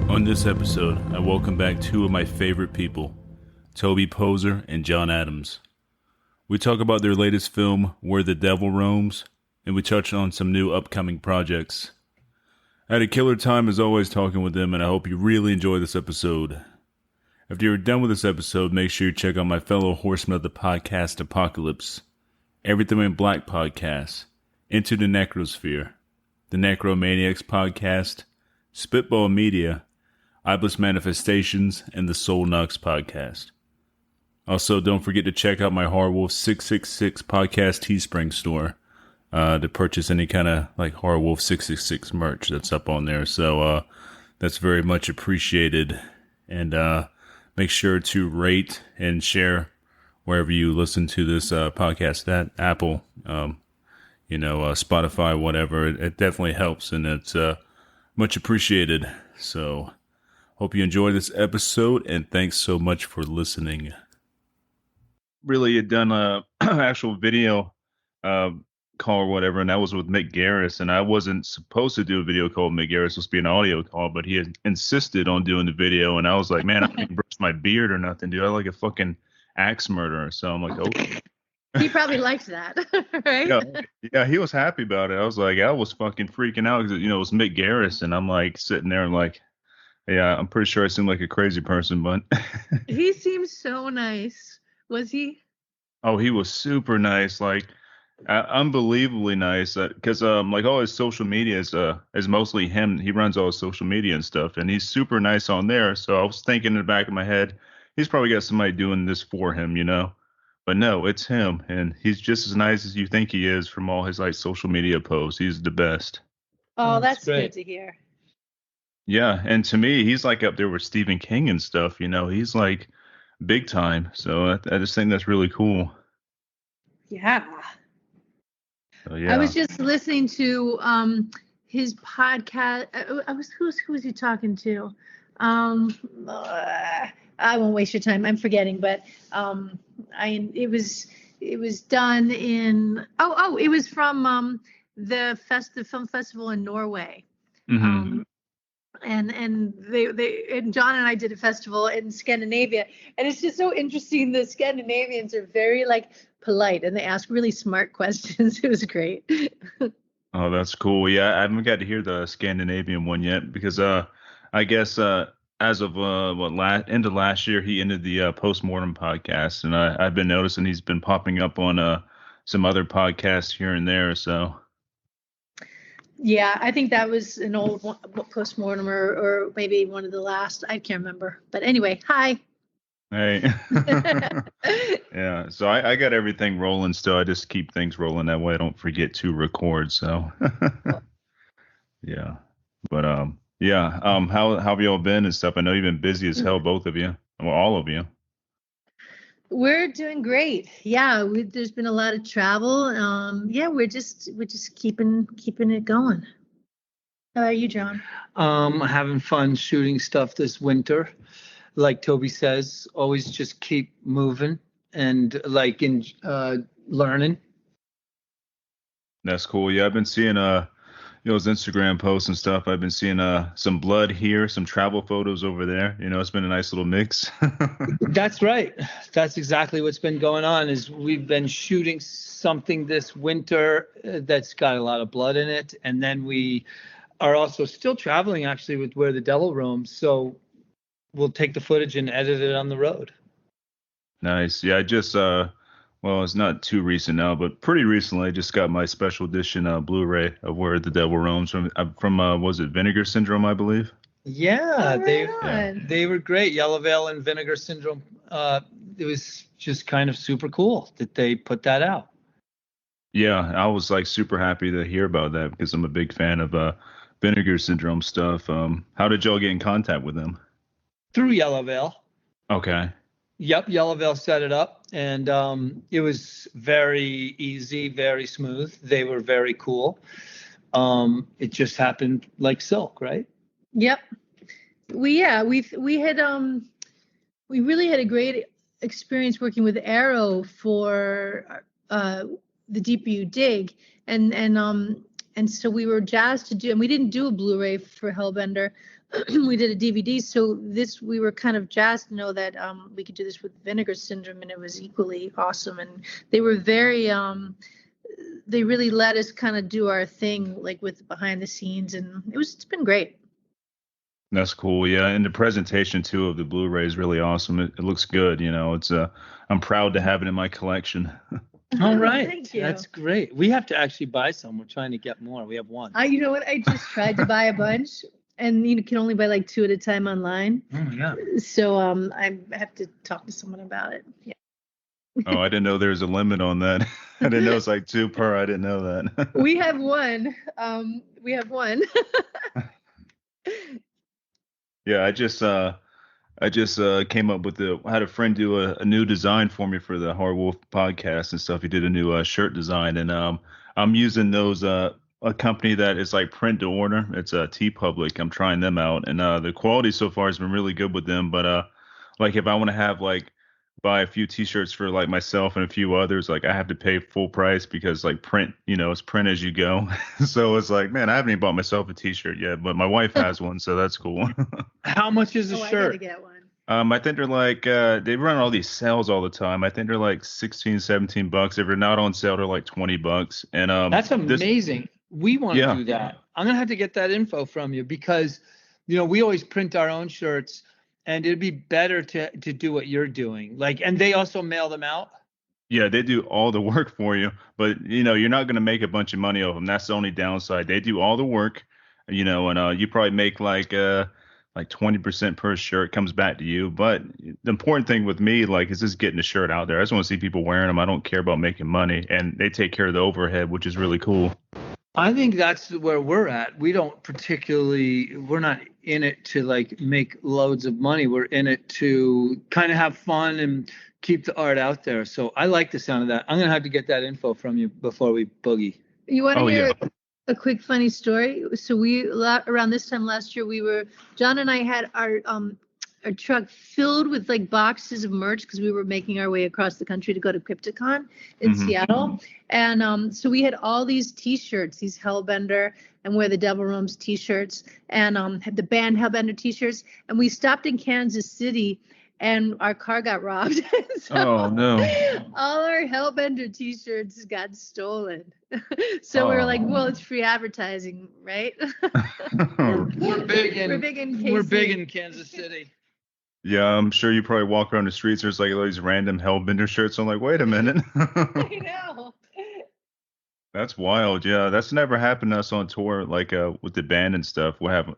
On this episode, I welcome back two of my favorite people, Toby Poser and John Adams. We talk about their latest film, Where the Devil Roams, and we touch on some new upcoming projects. I had a killer time as always talking with them, and I hope you really enjoy this episode. After you're done with this episode, make sure you check out my fellow horsemen of the podcast Apocalypse, Everything in Black podcast, Into the Necrosphere, the Necromaniacs podcast, Spitball Media, Iblis Manifestations, and the Soul Knocks podcast. Also, don't forget to check out my Horror Wolf 666 podcast Teespring store to purchase any kind of like Horror Wolf 666 merch that's up on there. So that's very much appreciated. And make sure to rate and share wherever you listen to this podcast. That Apple, Spotify, whatever. It definitely helps, and it's much appreciated. So hope you enjoy this episode, and thanks so much for listening. Really had done a actual video call or whatever, and that was with Mick Garris, and I wasn't supposed to do a video call with Mick Garris. It was supposed to be an audio call, but he had insisted on doing the video, and I was like, man, I didn't brush my beard or nothing, dude. I look like a fucking axe murderer. So I'm like, okay. He probably liked that, right? Yeah, he was happy about it. I was like, I was fucking freaking out because, it was Mick Garris, and I'm like sitting there and like, yeah, I'm pretty sure I seem like a crazy person, but he seems so nice. Was he? Oh, he was super nice, like unbelievably nice. Because like all his social media is mostly him. He runs all his social media and stuff, and he's super nice on there. So I was thinking in the back of my head, he's probably got somebody doing this for him, But no, it's him, and he's just as nice as you think he is from all his like social media posts. He's the best. Oh, that's good to hear. Yeah, and to me, he's like up there with Stephen King and stuff. He's like big time. So I just think that's really cool. Yeah. So, yeah. I was just listening to his podcast. Who was he talking to? I won't waste your time. I'm forgetting, but it was done in it was from the film festival in Norway. Mm-hmm. And they John and I did a festival in Scandinavia, and it's just so interesting. The Scandinavians are very like polite, and they ask really smart questions. It was great. Oh, that's cool. Yeah, I haven't got to hear the Scandinavian one yet because I guess as of end of last year, he ended the Postmortem podcast, and I've been noticing he's been popping up on some other podcasts here and there. So. Yeah, I think that was an old Postmortem or maybe one of the last. I can't remember. But anyway, hi. Hey. Yeah, so I got everything rolling still. I just keep things rolling that way I don't forget to record. So, yeah. But how have y'all been and stuff? I know you've been busy as hell, both of you. Well, all of you. We're doing great. Yeah, there's been a lot of travel. We're just keeping it going. How about you, John? Having fun shooting stuff this winter. Like Toby says, always just keep moving and learning. That's cool. Yeah, I've been seeing his Instagram posts and stuff. I've been seeing some blood here, some travel photos over there. It's been a nice little mix. That's right. That's exactly what's been going on. Is we've been shooting something this winter that's got a lot of blood in it, and then we are also still traveling actually with Where the Devil Roams. So we'll take the footage and edit it on the road. Nice. Yeah, I just it's not too recent now, but pretty recently I just got my special edition Blu-ray of Where the Devil Roams from was it Vinegar Syndrome, I believe? Yeah, they were great. Yellow Veil and Vinegar Syndrome. It was just kind of super cool that they put that out. Yeah, I was like super happy to hear about that because I'm a big fan of Vinegar Syndrome stuff. How did y'all get in contact with them? through Yellow Veil. Okay. Yep, Yellow Veil set it up, and it was very easy, very smooth. They were very cool. It just happened like silk, right? Yep. We really had a great experience working with Arrow for the Deeper You Dig, and so we were jazzed to do, and we didn't do a Blu-ray for Hellbender. We did a DVD, so we were kind of jazzed to know that we could do this with Vinegar Syndrome, and it was equally awesome. And they were very they really let us kind of do our thing, like with behind the scenes, and it's been great. That's cool. Yeah, and the presentation too of the Blu-ray is really awesome. It looks good. It's I'm proud to have it in my collection. All right. Thank you. That's great. We have to actually buy some. We're trying to get more. We have one. You know what? I just tried to buy a bunch, and you can only buy like 2 at a time online. Oh yeah. So I have to talk to someone about it. Yeah. Oh, I didn't know there was a limit on that. I didn't know it's like 2 per. I didn't know that. We have one. We have one. Yeah, I just came up with I had a friend do a new design for me for the Horror Wolf podcast and stuff. He did a new shirt design, and I'm using those a company that is like print to order. It's T Public. I'm trying them out, and the quality so far has been really good with them. But like if I want to have like buy a few T-shirts for like myself and a few others, like I have to pay full price because like print, it's print as you go. So it's like, man, I haven't even bought myself a T-shirt yet, but my wife has one, so that's cool. How much is a I shirt? gotta get one. I think they're like they run all these sales all the time. I think they're like $16-17. If they're not on sale, they're like $20. And that's amazing. We want to do that. I'm gonna have to get that info from you because we always print our own shirts. And it'd be better to do what you're doing. Like, and they also mail them out. Yeah, they do all the work for you, but you're not going to make a bunch of money off them. That's the only downside. They do all the work, and you probably make like 20% per shirt comes back to you. But the important thing with me, like, is just getting the shirt out there. I just want to see people wearing them. I don't care about making money, and they take care of the overhead, which is really cool. I think that's where we're at. We're not in it to like make loads of money. We're in it to kind of have fun and keep the art out there. So I like the sound of that. I'm going to have to get that info from you before we boogie. You want to hear a quick funny story? So around this time last year, John and I had our truck filled with like boxes of merch because we were making our way across the country to go to Crypticon in Seattle. And so we had all these T-shirts, these Hellbender and Where the Devil Roams T-shirts, and had the band Hellbender T-shirts. And we stopped in Kansas City, and our car got robbed. So oh no! All our Hellbender T-shirts got stolen. So we were like, well, it's free advertising, right? We're big in KC. We're big in Kansas City. Yeah, I'm sure you probably walk around the streets. There's like all these random Hellbender shirts. I'm like, wait a minute. I know. That's wild. Yeah, that's never happened to us on tour, like with the band and stuff. We'll have,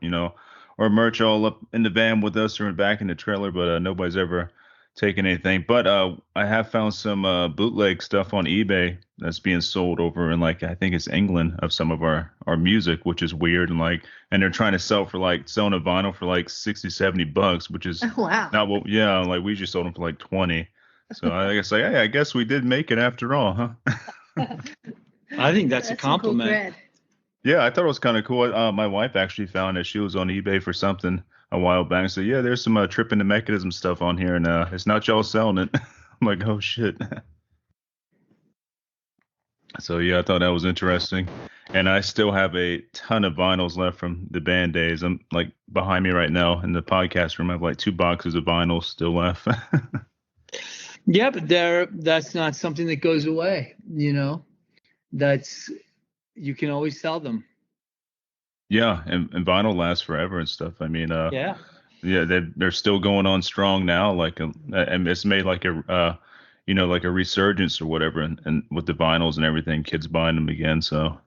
or merch all up in the van with us or back in the trailer, but nobody's ever taken anything. But I have found some bootleg stuff on eBay that's being sold over in like I think it's England of some of our music, which is weird, and they're trying to selling a vinyl for like $60-70, which is not what. Yeah, like we just sold them for like 20. So I guess like, hey, I guess we did make it after all, huh? I think that's a compliment. Cool. Yeah, I thought it was kind of cool. My wife actually found it. She was on eBay for something a while back and said, yeah, there's some tripping the mechanism stuff on here, and it's not y'all selling it. I'm like, oh, shit. So, yeah, I thought that was interesting. And I still have a ton of vinyls left from the band days. I'm like behind me right now in the podcast room. I have like 2 boxes of vinyls still left. Yeah, but that's not something that goes away, you can always sell them. Yeah, and vinyl lasts forever and stuff. I mean, yeah, they're still going on strong now. Like, and it's made like a like a resurgence or whatever, and with the vinyls and everything, kids buying them again. So,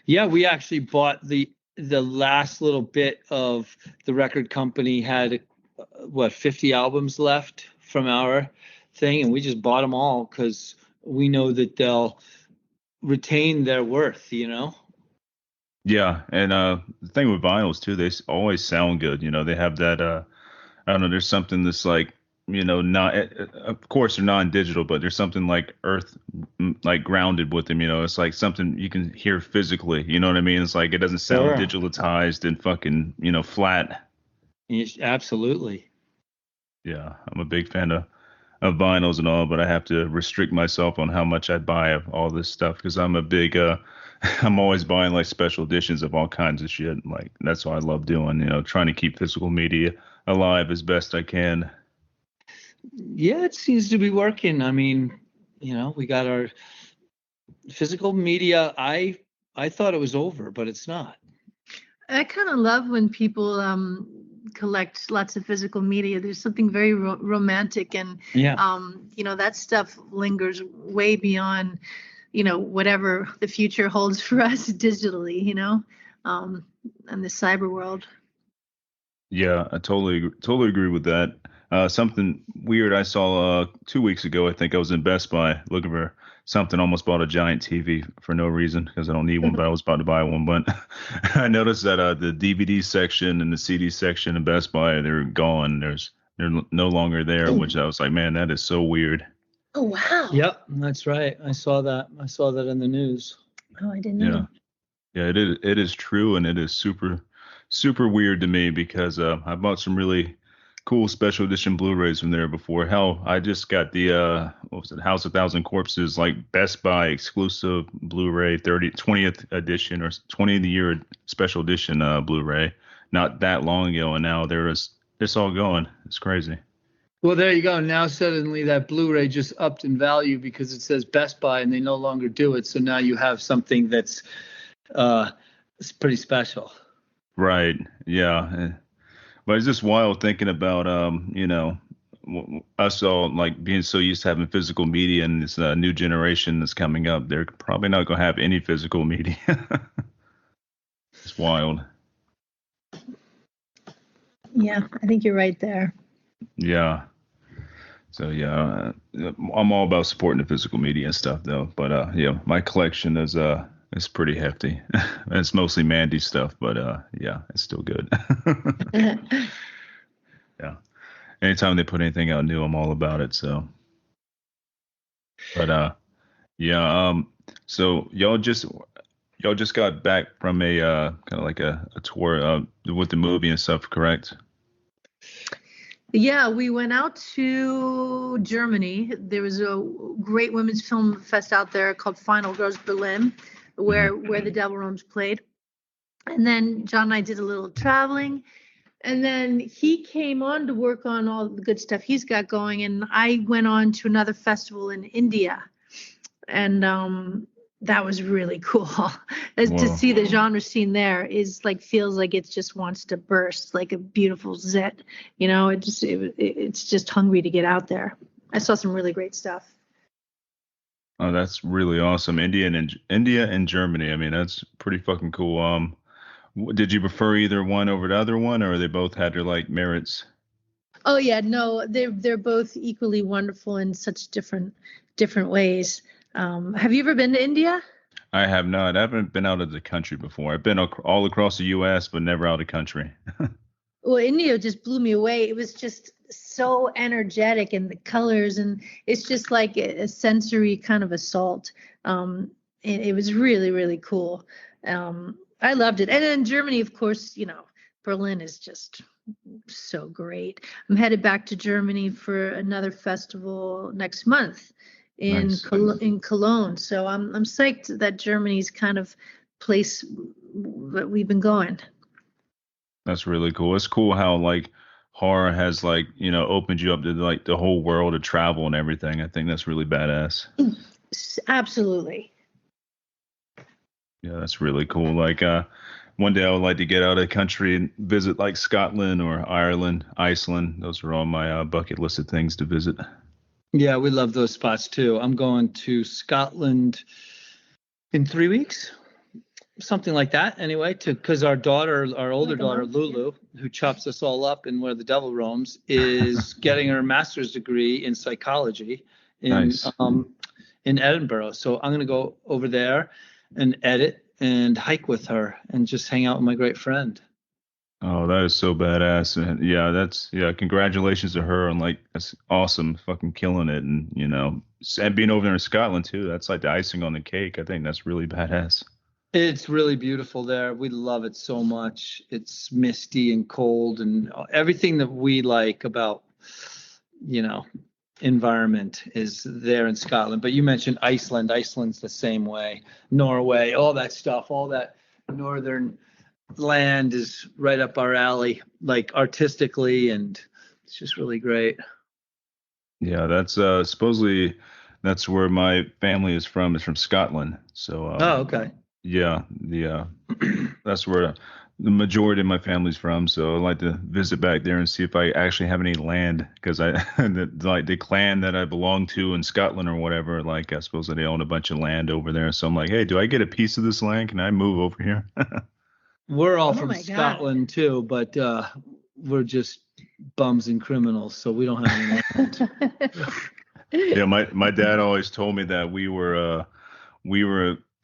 yeah, we actually bought the last little bit of the record company had 50 albums left from our thing, and we just bought them all because we know that they'll retain their worth, Yeah, and the thing with vinyls too, they always sound good. They have that I don't know. There's something that's like, not, of course they're non-digital, but there's something like like grounded with them. It's like something you can hear physically. You know what I mean? It's like it doesn't sound Sure. digitalized and fucking, flat. Yes, absolutely. Yeah, I'm a big fan of vinyls and all, but I have to restrict myself on how much I buy of all this stuff because I'm a big I'm always buying like special editions of all kinds of shit. Like that's what I love doing, trying to keep physical media alive as best I can. Yeah, it seems to be working. I mean, we got our physical media. I thought it was over, but it's not. I kind of love when people collect lots of physical media. There's something very romantic, and Yeah. that stuff lingers way beyond, whatever the future holds for us digitally, and the cyber world. Yeah, I totally agree with that. Something weird I saw 2 weeks ago. I think I was in Best Buy looking for something. Almost bought a giant TV for no reason because I don't need one, but I was about to buy one. But I noticed that the DVD section and the CD section in Best Buy, they're gone. They're no longer there, which I was like, man, that is so weird. Oh wow. Yep, that's right. I saw that. I saw that in the news. Oh, I didn't Yeah. know. Yeah, it is true, and it is super weird to me because I bought some really cool special edition Blu-rays from there before. Hell, I just got the what was it, House of Thousand Corpses, like Best Buy exclusive Blu-ray 20th edition or 20th year special edition Blu-ray not that long ago, and now it's all going. It's crazy. Well, there you go. Now suddenly that Blu-ray just upped in value because it says Best Buy and they no longer do it. So now you have something that's it's pretty special. Right. Yeah. But it's just wild thinking about us all like being so used to having physical media and this new generation that's coming up. They're probably not going to have any physical media. It's wild. Yeah, I think you're right there. Yeah. So yeah, I'm all about supporting the physical media and stuff though. But yeah, my collection is pretty hefty. It's mostly Mandy stuff, but yeah, it's still good. Yeah. Anytime they put anything out new, I'm all about it. So, but yeah. So y'all just got back from a kind of like a tour with the movie and stuff, correct? Yeah, we went out to Germany. There was a great women's film fest out there called Final Girls Berlin, where the Devil Rooms played. And then John and I did a little traveling. And then he came on to work on all the good stuff he's got going. And I went on to another festival in India. And that was really cool. To see the genre scene there is like, feels like it just wants to burst, like a beautiful zit. It's just hungry to get out there. I saw some really great stuff. Oh, that's really awesome. India and Germany. I mean, that's pretty fucking cool. Did you prefer either one over the other one, or they both had their like merits? Oh yeah, no, they're both equally wonderful in such different ways. Have you ever been to India? I have not. I haven't been out of the country before. I've been all across the U.S., but never out of the country. Well, India just blew me away. It was just so energetic, and the colors, and it's just like a sensory kind of assault. It was really, really cool. I loved it. And in Germany, of course, Berlin is just so great. I'm headed back to Germany for another festival next month in Nice. in Cologne. So I'm psyched that Germany's kind of place that we've been going. That's really cool. It's cool how like horror has like, opened you up to like the whole world of travel and everything. I think that's really badass. Absolutely. Yeah, that's really cool. Like one day I would like to get out of the country and visit like Scotland or Ireland, Iceland. Those are on my bucket list of things to visit. Yeah, we love those spots too. I'm going to Scotland in 3 weeks, something like that. Anyway, because our older daughter Lulu, who chops us all up in Where the Devil Roams, is getting her master's degree in psychology in Edinburgh. So I'm going to go over there and edit and hike with her and just hang out with my great friend. Oh, that is so badass. And yeah, congratulations to her on like that's awesome, fucking killing it, and and being over there in Scotland too. That's like the icing on the cake. I think that's really badass. It's really beautiful there. We love it so much. It's misty and cold and everything that we like about, you know, environment is there in Scotland. But you mentioned Iceland. Iceland's the same way. Norway, all that stuff, all that northern land is right up our alley, like artistically, and it's just really great. Yeah, that's supposedly that's where my family is from. Is from Scotland. So Oh, okay. yeah, the that's where the majority of my family's from. So I'd like to visit back there and see if I actually have any land because I like the clan that I belong to in Scotland or whatever. Like I suppose they own a bunch of land over there. So I'm like, hey, do I get a piece of this land? Can I move over here? We're all Oh from my God. Scotland too, but we're just bums and criminals, so we don't have any land. Yeah, my dad always told me that we were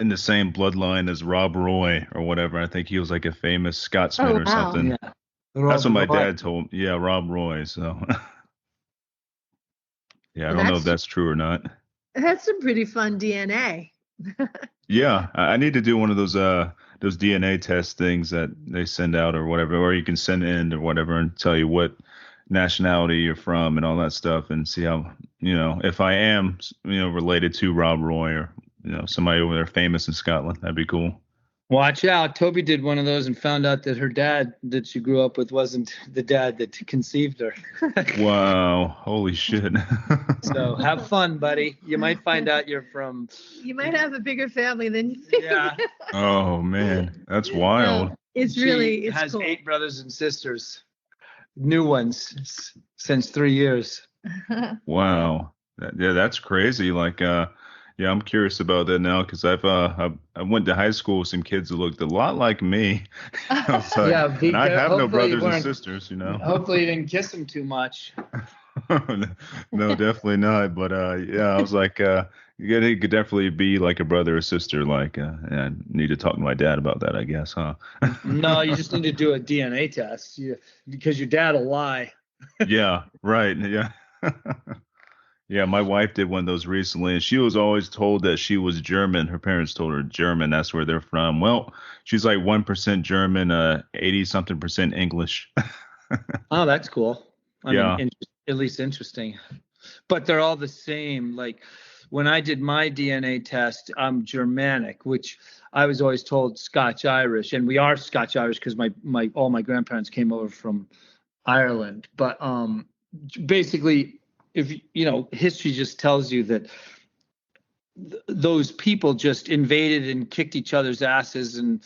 in the same bloodline as Rob Roy or whatever. I think he was like a famous Scotsman Oh, or wow. something. Yeah. That's what my Rob Roy. dad told me. Yeah, Rob Roy. So yeah, I Well, don't know if that's true or not. that's some pretty fun DNA. Yeah, I need to do one of those DNA test things that they send out or whatever, or you can send in or whatever and tell you what nationality you're from and all that stuff and see how, if I am, related to Rob Roy or, somebody over there famous in Scotland. That'd be cool. Watch out. Toby did one of those and found out that her dad that she grew up with wasn't the dad that conceived her. Wow. Holy shit. So have fun, buddy. You might find out you're from. You might have a bigger family than you think. Yeah. Oh, man. That's wild. No, it's She it's has cool. 8 brothers and sisters, new ones since 3 years. Wow. That's crazy. Like, yeah, I'm curious about that now because I went to high school with some kids that looked a lot like me. I was like, Yeah, and I have no hopefully you brothers and weren't- sisters, Hopefully you didn't kiss him too much. No, definitely not. But yeah, I was like, it could definitely be like a brother or sister. Like, I need to talk to my dad about that, I guess, huh? No, you just need to do a DNA test because your dad will lie. Yeah, right. Yeah. Yeah, my wife did one of those recently, and she was always told that she was German. Her parents told her German. That's where they're from. Well, she's like 1% German, 80 something percent English. Oh, that's cool. I Yeah. mean, at least interesting. But they're all the same. Like when I did my DNA test, I'm Germanic, which I was always told Scotch Irish, and we are Scotch Irish because all my grandparents came over from Ireland. But basically, if history just tells you that those people just invaded and kicked each other's asses and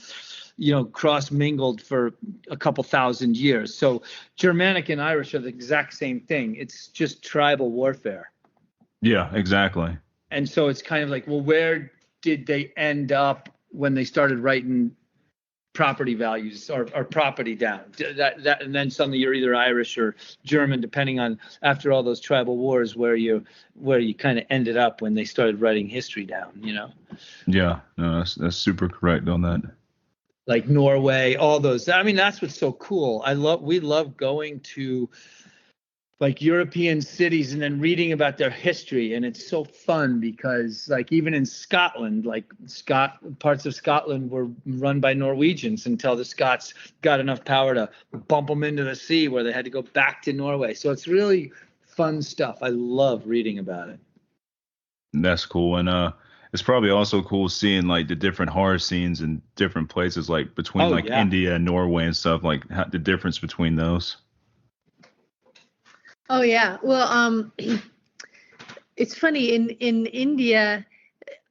cross mingled for a couple thousand years. So Germanic and Irish are the exact same thing. It's just tribal warfare. Yeah, exactly. And so it's kind of like, well, where did they end up when they started writing property values or property down? That and then suddenly you're either Irish or German, depending on after all those tribal wars where you kind of ended up when they started writing history down. Yeah, no, that's super correct on that. Like Norway, all those. I mean, that's what's so cool. We love going to like European cities and then reading about their history. And it's so fun because like even in Scotland, parts of Scotland were run by Norwegians until the Scots got enough power to bump them into the sea where they had to go back to Norway. So it's really fun stuff. I love reading about it. That's cool. And it's probably also cool seeing like the different horror scenes in different places, like between Yeah. India and Norway and stuff, like the difference between those. Oh yeah. Well, it's funny in India.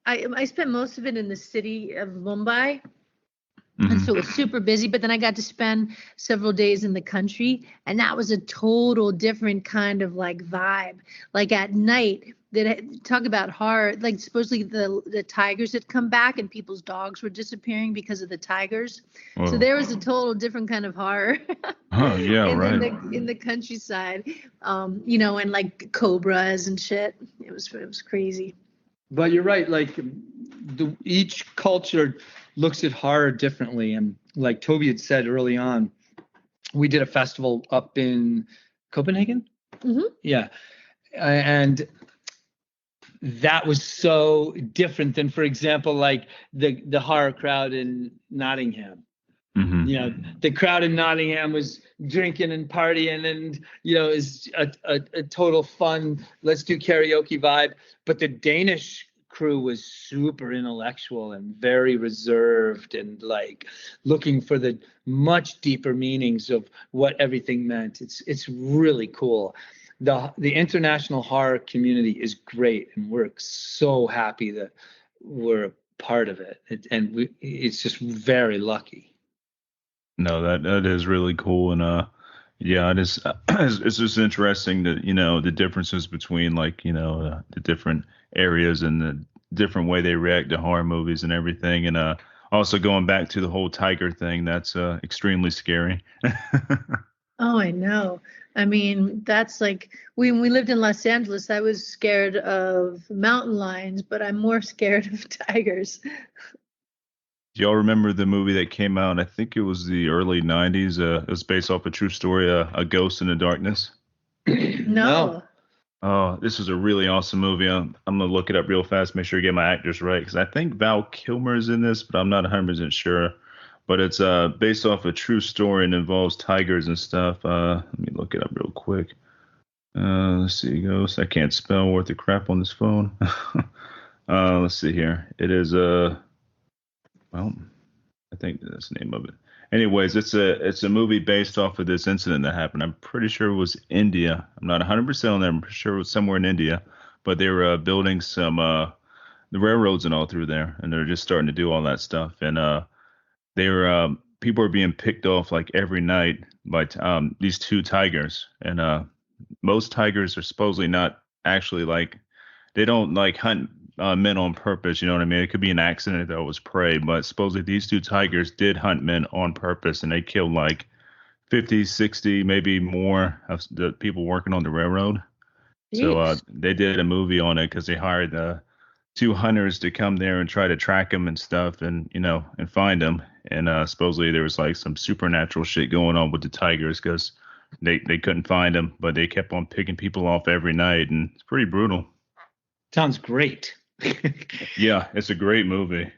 I spent most of it in the city of Mumbai. And so it was super busy, but then I got to spend several days in the country, and that was a total different kind of like vibe. Like at night, they talk about horror. Like supposedly the tigers had come back, and people's dogs were disappearing because of the tigers. Whoa. So there was a total different kind of horror. Oh yeah, right. In the countryside, and like cobras and shit. It was crazy. But you're right. Like each culture looks at horror differently, and like Toby had said early on, we did a festival up in Copenhagen. Mhm. Yeah. And that was so different than, for example, like the horror crowd in Nottingham. Mm-hmm. You know, the crowd in Nottingham was drinking and partying, and is a total fun, let's do karaoke vibe. But the Danish crew was super intellectual and very reserved, and like looking for the much deeper meanings of what everything meant. It's really cool. The international horror community is great, and we're so happy that we're a part of it. It's just very lucky. No, that is really cool, and yeah, it is. It's just interesting that the differences between like the different areas and the different way they react to horror movies and everything, and also going back to the whole tiger thing, that's extremely scary. Oh, I know. I mean, that's like when we lived in Los Angeles, I was scared of mountain lions, but I'm more scared of tigers. Do y'all remember the movie that came out? I think it was the early '90s. It was based off a true story, A Ghost in the Darkness. No. Oh, this was a really awesome movie. I'm gonna look it up real fast, make sure I get my actors right, because I think Val Kilmer is in this, but I'm not 100% sure. But it's based off a true story and involves tigers and stuff. Let me look it up real quick. Let's see, Ghost. I can't spell worth of crap on this phone. Let's see here. It is well, I think that's the name of it. Anyways, it's a movie based off of this incident that happened. I'm pretty sure it was India. I'm not 100% on that. I'm sure it was somewhere in India, but they were building some the railroads and all through there, and they're just starting to do all that stuff. And they were people are being picked off like every night by these two tigers, and most tigers are supposedly not actually like they don't like hunt men on purpose. You know what I mean? It could be an accident that was prey, but supposedly these two tigers did hunt men on purpose, and they killed like 50, 60, maybe more of the people working on the railroad. So Jeez. they did a movie on it because they hired two hunters to come there and try to track them and stuff, and and find them. And supposedly there was like some supernatural shit going on with the tigers because they couldn't find them, but they kept on picking people off every night, and it's pretty brutal. Sounds great. Yeah, it's a great movie.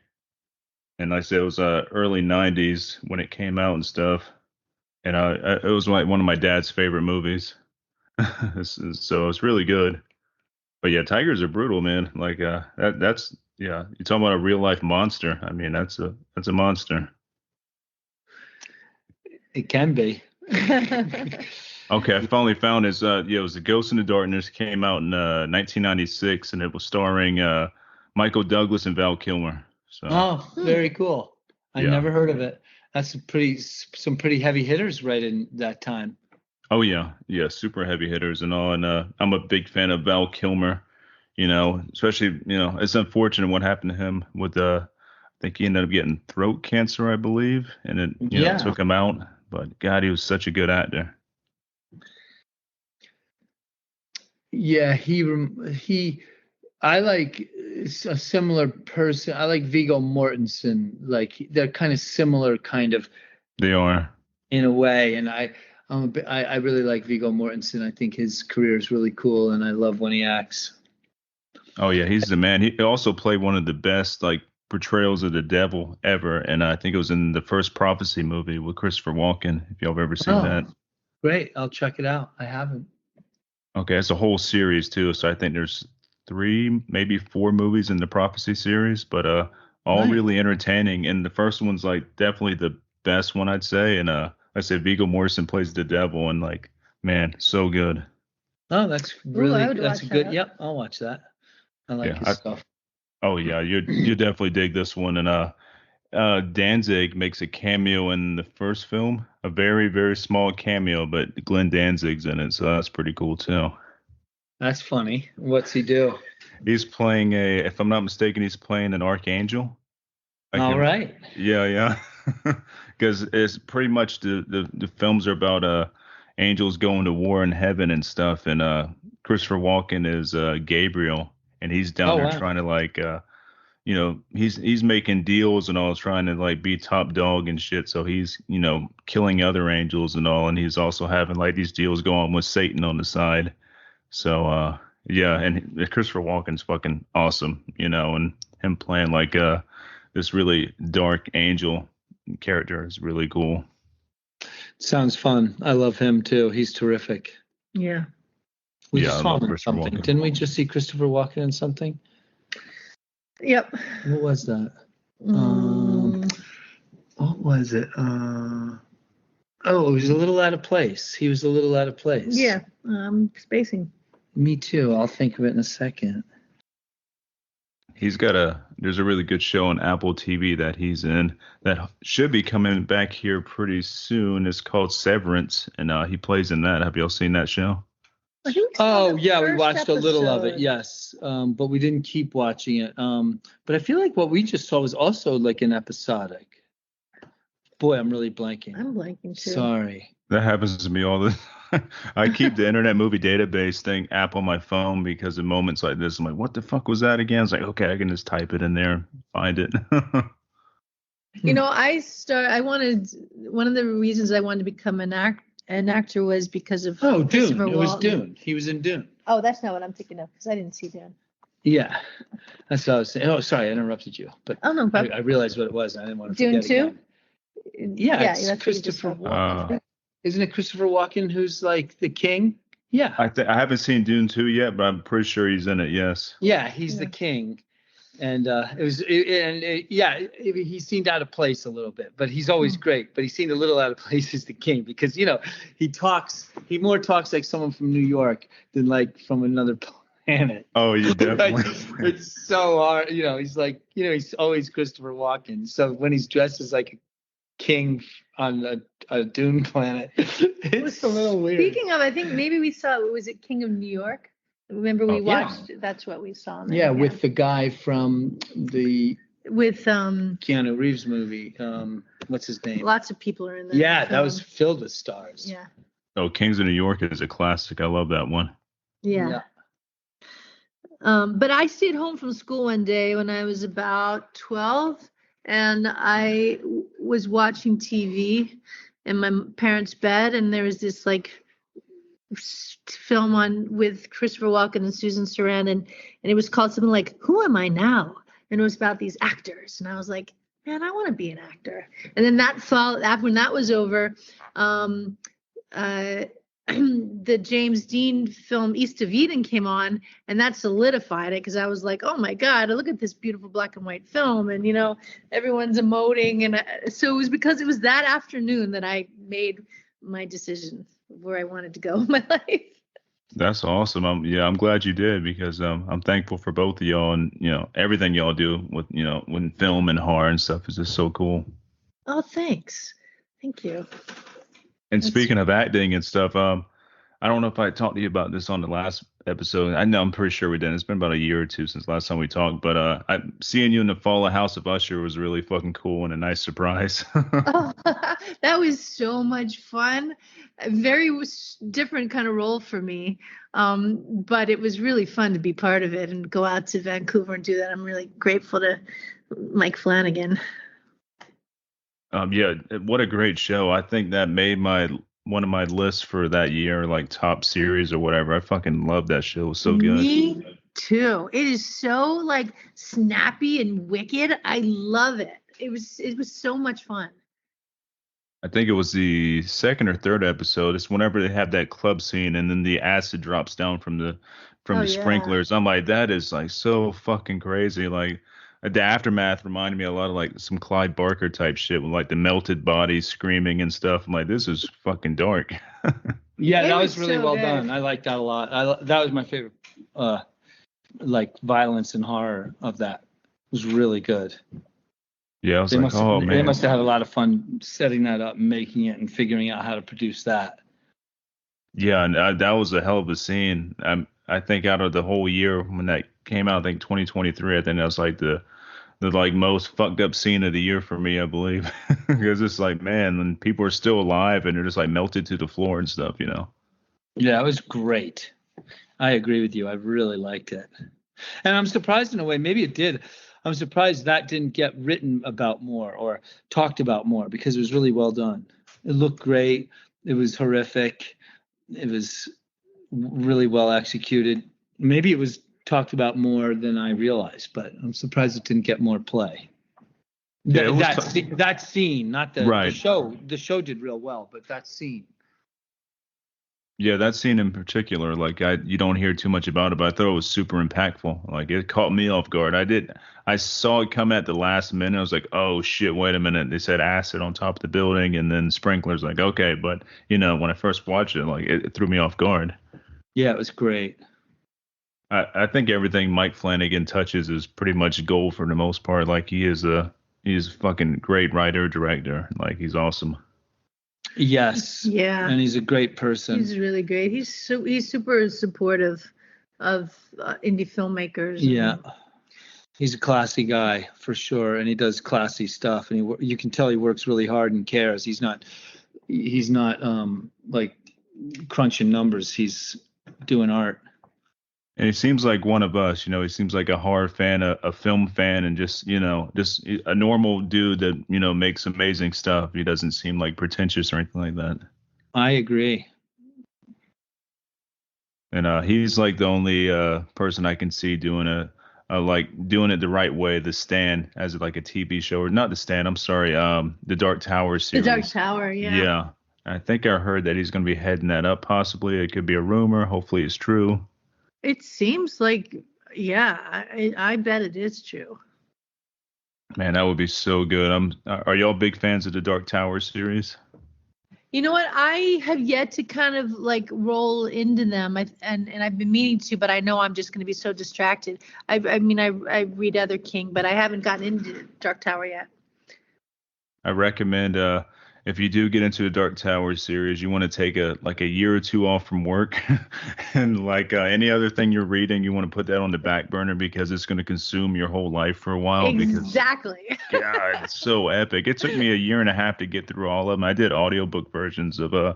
And like I said, it was early '90s when it came out and stuff. And it was like one of my dad's favorite movies. So it's really good. But yeah, tigers are brutal, man. Like that's yeah. You're talking about a real life monster. I mean, that's a monster. It can be. Okay, I finally found his. Yeah, it was The Ghost in the Darkness. Came out in 1996, and it was starring Michael Douglas and Val Kilmer. So Oh, very cool. I yeah. never heard of it. That's some pretty heavy hitters right in that time. Oh yeah, yeah, super heavy hitters and all. And I'm a big fan of Val Kilmer. Especially it's unfortunate what happened to him with I think he ended up getting throat cancer, I believe, and it Yeah. took him out. But God, he was such a good actor. Yeah, I like a similar person. I like Viggo Mortensen. Like they're kind of similar, kind of They are. in a way. And I really like Viggo Mortensen. I think his career is really cool, and I love when he acts. Oh yeah, he's the man. He also played one of the best like portrayals of the devil ever, and I think it was in the first Prophecy movie with Christopher Walken. If y'all have ever seen that. Great, I'll check it out. I haven't. Okay, it's a whole series too. So I think there's 3, maybe 4 movies in the Prophecy series, but all Nice. really entertaining. And the first one's like definitely the best one, I'd say. And I say Viggo Mortensen plays the devil, and like, man, so good. Oh, that's watch a good. that. Yep, I'll watch that. I like his stuff. Oh yeah, you definitely dig this one. And Danzig makes a cameo in the first film, a very very small cameo, but Glenn Danzig's in it, so that's pretty cool too. That's funny. What's he do? He's playing if I'm not mistaken, he's playing an archangel. All right. Yeah, yeah. Because it's pretty much the films are about angels going to war in heaven and stuff, and Christopher Walken is Gabriel, and he's down there wow. trying to like he's making deals and all, trying to like be top dog and shit. So he's, killing other angels and all, and he's also having like these deals going with Satan on the side. So yeah, and Christopher Walken's fucking awesome, and him playing like this really dark angel character is really cool. Sounds fun. I love him too. He's terrific. Yeah. We Yeah, just I saw love him in Christopher something. Walken. Didn't we just see Christopher Walken in something? Yep. What was that? What was it? It was a little out of place. He was a little out of place. Yeah. Spacing. Me too. I'll think of it in a second. There's a really good show on Apple TV that he's in that should be coming back here pretty soon. It's called Severance, and he plays in that. Have y'all seen that show? I think we saw the we first watched a little of it, episode. Yes, but we didn't keep watching it. But I feel like what we just saw was also like an episodic. Boy, I'm really blanking. I'm blanking too. Sorry. That happens to me all the time. I keep the Internet Movie Database thing app on my phone because in moments like this, I'm like, what the fuck was that again? It's like, okay, I can just type it in there, find it. I wanted, one of the reasons I wanted to become an actor was because of Dune. Christopher It was Walken. Dune. He was in Dune. Oh, that's not what I'm thinking of because I didn't see Dune. Yeah, that's what I was saying. Oh, sorry, I interrupted you, but Oh no, but I realized what it was. And I didn't want to Dune forget 2? again. Yeah, it's that's what you just Christopher said. Isn't it Christopher Walken who's like the king? Yeah. I haven't seen Dune 2 yet, but I'm pretty sure he's in it. Yes. Yeah, he's the king, and he seemed out of place a little bit, but he's always great. But he seemed a little out of place as the king because he more talks like someone from New York than like from another planet. Oh, you definitely. It's so hard, He's like, he's always Christopher Walken. So when he's dressed as like a king on a Dune planet, it's a little weird. Speaking of, I think maybe we saw, was it King of New York? Remember we watched, that's what we saw. With the guy from the with Keanu Reeves movie. What's his name? Lots of people are in there. Yeah, that was filled with stars. Yeah. Oh, Kings of New York is a classic. I love that one. Yeah. But I stayed home from school one day when I was about 12, and I was watching TV in my parents' bed, and there was this like film on with Christopher Walken and Susan Sarandon, and it was called something like "Who Am I Now?" And it was about these actors, and I was like, man, I want to be an actor. And then that fall, when that was over, the James Dean film East of Eden came on, and that solidified it because I was like, oh my God, look at this beautiful black and white film, and everyone's emoting, and so it was because it was that afternoon that I made my decision where I wanted to go in my life. That's awesome. I'm glad you did because I'm thankful for both of y'all, and everything y'all do with when film and horror and stuff is just so cool. Oh, thanks. Thank you. And speaking of acting and stuff, I don't know if I talked to you about this on the last episode. I'm pretty sure we did. It's been about a year or two since last time we talked. But seeing you in the fall of House of Usher was really fucking cool and a nice surprise. Oh, that was so much fun. A very different kind of role for me. But it was really fun to be part of it and go out to Vancouver and do that. I'm really grateful to Mike Flanagan. Yeah, what a great show. I think that made one of my lists for that year, like top series or whatever. I fucking love that show. It was so good. Me too. It is so like snappy and wicked. I love it. It was so much fun. I think it was the second or third episode. It's whenever they have that club scene and then the acid drops down from the sprinklers. I'm like, that is like so fucking crazy. Like the aftermath reminded me a lot of like some Clyde Barker type shit with like the melted bodies screaming and stuff. I'm like, this is fucking dark. Yeah, that was was really so well good. done. I liked that a lot. That was my favorite, like violence and horror of that. It was really good. Yeah, I was They like, oh they man. must have had a lot of fun setting that up, and making it, and figuring out how to produce that. Yeah, and that was a hell of a scene. I think out of the whole year when that came out, I think 2023, I think that was like the like most fucked up scene of the year for me, I believe. Because it's like, man, when people are still alive and they're just like melted to the floor and stuff, Yeah, it was great. I agree with you. I really liked it. And I'm surprised in a way, maybe it did. I'm surprised that didn't get written about more or talked about more, because it was really well done. It looked great. It was horrific. It was really well executed. Maybe it was talked about more than I realized, but I'm surprised it didn't get more play. Yeah, it was That scene, not the Right. show. The show did real well, but that scene. Yeah, that scene in particular, like you don't hear too much about it, but I thought it was super impactful. Like it caught me off guard. I saw it come at the last minute. I was like, oh shit, wait a minute. They said acid on top of the building and then sprinklers. Like, okay, but when I first watched it, like it threw me off guard. Yeah, it was great. I think everything Mike Flanagan touches is pretty much gold for the most part. Like he's a fucking great writer, director. Like he's awesome. Yes. Yeah. And he's a great person. He's really great. He's super supportive of indie filmmakers. Yeah. He's a classy guy for sure, and he does classy stuff, and you can tell he works really hard and cares. He's not like crunching numbers. He's doing art. And he seems like one of us, he seems like a horror fan, a film fan, and just a normal dude that, makes amazing stuff. He doesn't seem like pretentious or anything like that. I agree. And he's like the only person I can see doing doing it the right way. The Stand as like a TV show, or not The Stand. I'm sorry. The Dark Tower series. The Dark Tower. Yeah. Yeah. I think I heard that he's going to be heading that up. Possibly. It could be a rumor. Hopefully it's true. It seems like, yeah, I bet it is true. Man, that would be so good. Are y'all big fans of the Dark Tower series? You know what? I have yet to kind of like roll into them, and I've been meaning to, but I know I'm just going to be so distracted. I read other King, but I haven't gotten into Dark Tower yet. I recommend if you do get into the Dark Tower series, you want to take a year or two off from work, and any other thing you're reading, you want to put that on the back burner because it's going to consume your whole life for a while. Exactly. God, it's so epic. It took me a year and a half to get through all of them. I did audiobook versions of the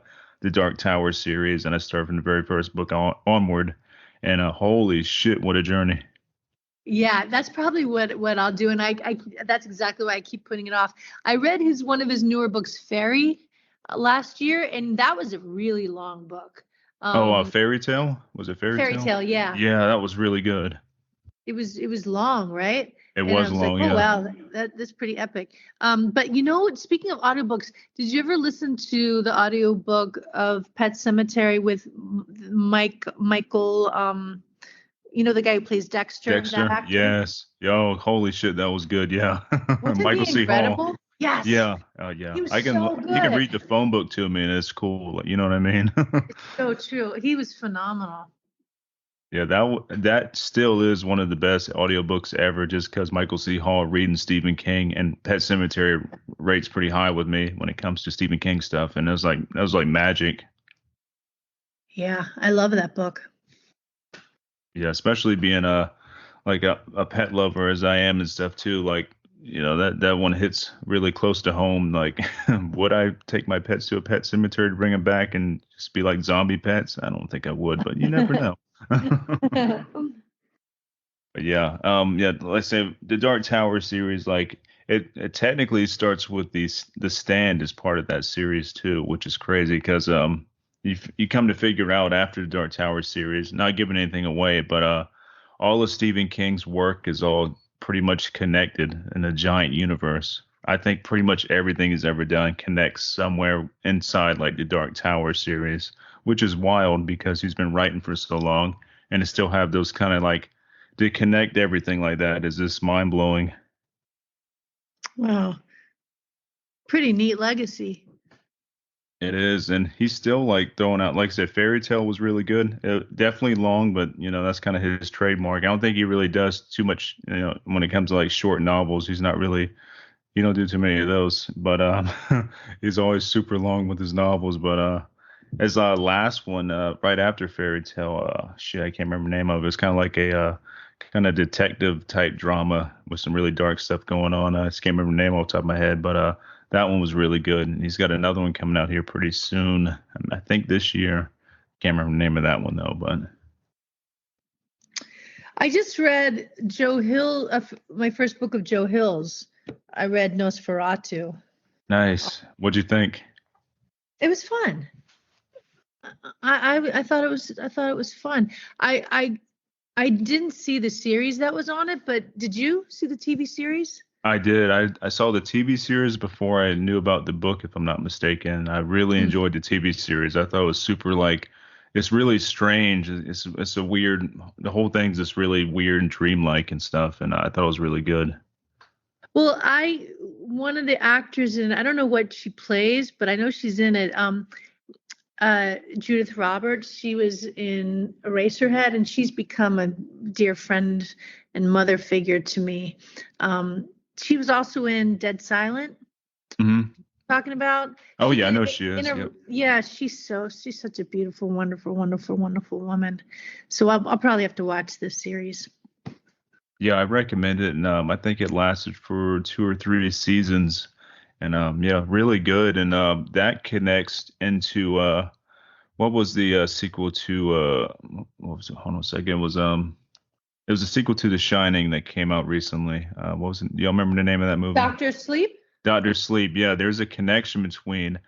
Dark Tower series, and I started from the very first book onward. And holy shit, what a journey! Yeah, that's probably what I'll do, and I that's exactly why I keep putting it off. I read one of his newer books, Fairy, last year, and that was a really long book. Fairy Tale? Was it Fairy Tale? Fairy Tale, yeah. Yeah, that was really good. It was long, right? It was long, yeah. Oh wow, that's pretty epic. But speaking of audiobooks, did you ever listen to the audiobook of Pet Sematary with Michael? The guy who plays Dexter. Dexter, yes. Yo, holy shit, that was good. Yeah. Michael C. Hall. Yes. Yeah. Yeah. You can read the phone book to me, and it's cool. You know what I mean? It's so true. He was phenomenal. Yeah, that still is one of the best audiobooks ever, just because Michael C. Hall reading Stephen King, and Pet Sematary rates pretty high with me when it comes to Stephen King stuff, and that was like magic. Yeah, I love that book. Yeah, especially being a pet lover as I am and stuff too. Like, that one hits really close to home. Like, would I take my pets to a pet cemetery to bring them back and just be like zombie pets? I don't think I would, but you never know. But yeah, let's say the Dark Tower series, like it technically starts with the Stand as part of that series too, which is crazy because you come to figure out after the Dark Tower series, not giving anything away, but all of Stephen King's work is all pretty much connected in a giant universe. I think pretty much everything he's ever done connects somewhere inside like the Dark Tower series, which is wild because he's been writing for so long, and to still have those kind of like to connect everything like that is just mind blowing. Wow. Pretty neat legacy. It is, and he's still like throwing out, like I said, Fairy Tale was really good. Definitely long, but that's kind of his trademark. I don't think he really does too much, when it comes to like short novels. He's not really, you don't do too many of those, but he's always super long with his novels. But his last one, right after Fairy Tale, I can't remember the name of it. It's kind of like a kind of detective type drama with some really dark stuff going on. I just can't remember the name off the top of my head, but that one was really good. And he's got another one coming out here pretty soon. I think this year. Can't remember the name of that one though, but I just read Joe Hill, my first book of Joe Hill's. I read Nosferatu. Nice. What'd you think? It was fun. I thought it was fun. I didn't see the series that was on it, but did you see the TV series? I did. I saw the TV series before I knew about the book, if I'm not mistaken. I really enjoyed the TV series. I thought it was super like it's really strange. It's a weird. The whole thing's just really weird and dreamlike and stuff. And I thought it was really good. Well, one of the actors in, I don't know what she plays, but I know she's in it. Judith Roberts, she was in Eraserhead, and she's become a dear friend and mother figure to me. She was also in Dead Silent. Mm-hmm. Talking about. Oh yeah, I know she is. Yep. Yeah, she's such a beautiful, wonderful, wonderful, wonderful woman. So I'll probably have to watch this series. Yeah, I recommend it, and I think it lasted for 2 or 3 seasons, and yeah, really good. And that connects into what was the sequel to what was it? Hold on a second. It was a sequel to The Shining that came out recently. What was it? Y'all remember the name of that movie? Doctor Sleep. Doctor Sleep. Yeah, there's a connection between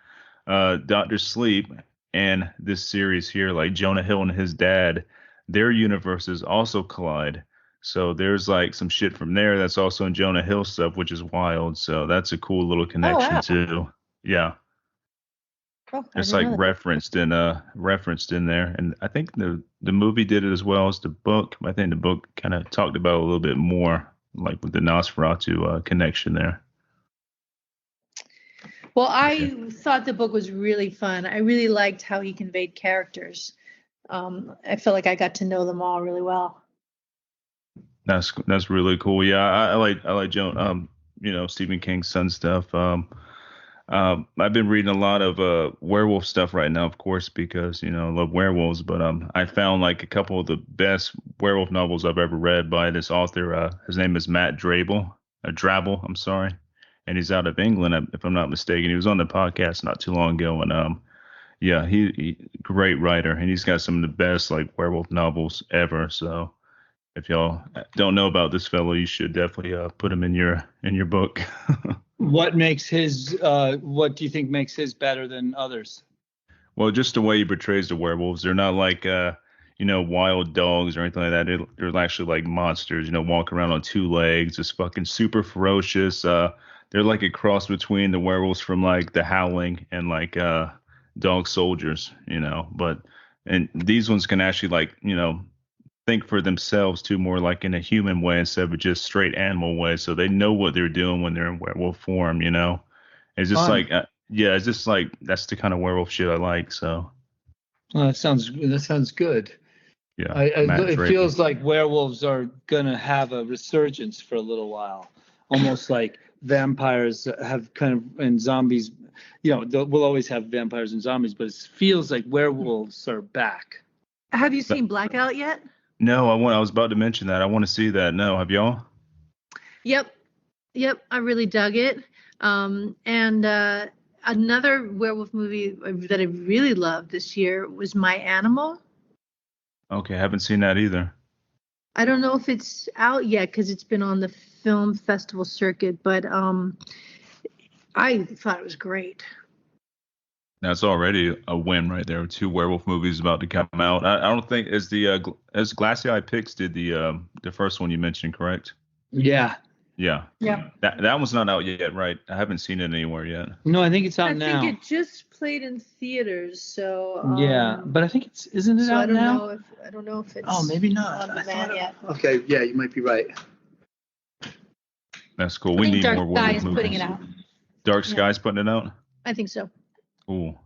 Doctor Sleep and this series here. Like Jonah Hill and his dad, their universes also collide. So there's like some shit from there that's also in Jonah Hill stuff, which is wild. So that's a cool little connection too. Yeah. Oh, it's like referenced in there, and I think the movie did it as well as the book. I think the book kind of talked about it a little bit more, like with the Nosferatu connection there. Well, I thought the book was really fun. I really liked how he conveyed characters. I felt like I got to know them all really well. That's really cool. Yeah, I like Joan. Stephen King's son stuff. I've been reading a lot of werewolf stuff right now, of course, because I love werewolves. But I found like a couple of the best werewolf novels I've ever read by this author. His name is Matt Drabble. I'm sorry, and he's out of England, if I'm not mistaken. He was on the podcast not too long ago, and yeah, he great writer, and he's got some of the best like werewolf novels ever. So if y'all don't know about this fellow, you should definitely put him in your book. What do you think makes his better than others? Well, just the way he portrays the werewolves. They're not like wild dogs or anything like that. They're actually like monsters, walking around on 2 legs, just fucking super ferocious. They're like a cross between the werewolves from like The Howling and like Dog Soldiers, and these ones can actually think for themselves too, more like in a human way instead of just straight animal way. So they know what they're doing when they're in werewolf form, It's just it's just like that's the kind of werewolf shit I like. So. Well, that sounds good. Yeah. It feels like werewolves are gonna have a resurgence for a little while, almost like vampires have kind of, and zombies. We'll always have vampires and zombies, but it feels like werewolves are back. Have you seen Blackout yet? No, I was about to mention that. I want to see that. No, have y'all? Yep. I really dug it. And another werewolf movie that I really loved this year was My Animal. Okay, I haven't seen that either. I don't know if it's out yet because it's been on the film festival circuit, but I thought it was great. That's already a win right there. 2 werewolf movies about to come out. I don't think as Glassy Eye Pix did the first one you mentioned, correct? Yeah. Yeah. That one's not out yet, right? I haven't seen it anywhere yet. No, I think it's out now. I think it just played in theaters, so. Yeah, but I think isn't it out now? I don't know if it's. Oh, maybe not. On demand yet. Okay, yeah, you might be right. That's cool. We need more werewolf movies. Dark Sky is putting it out. Dark Sky's putting it out? I think so. Cool.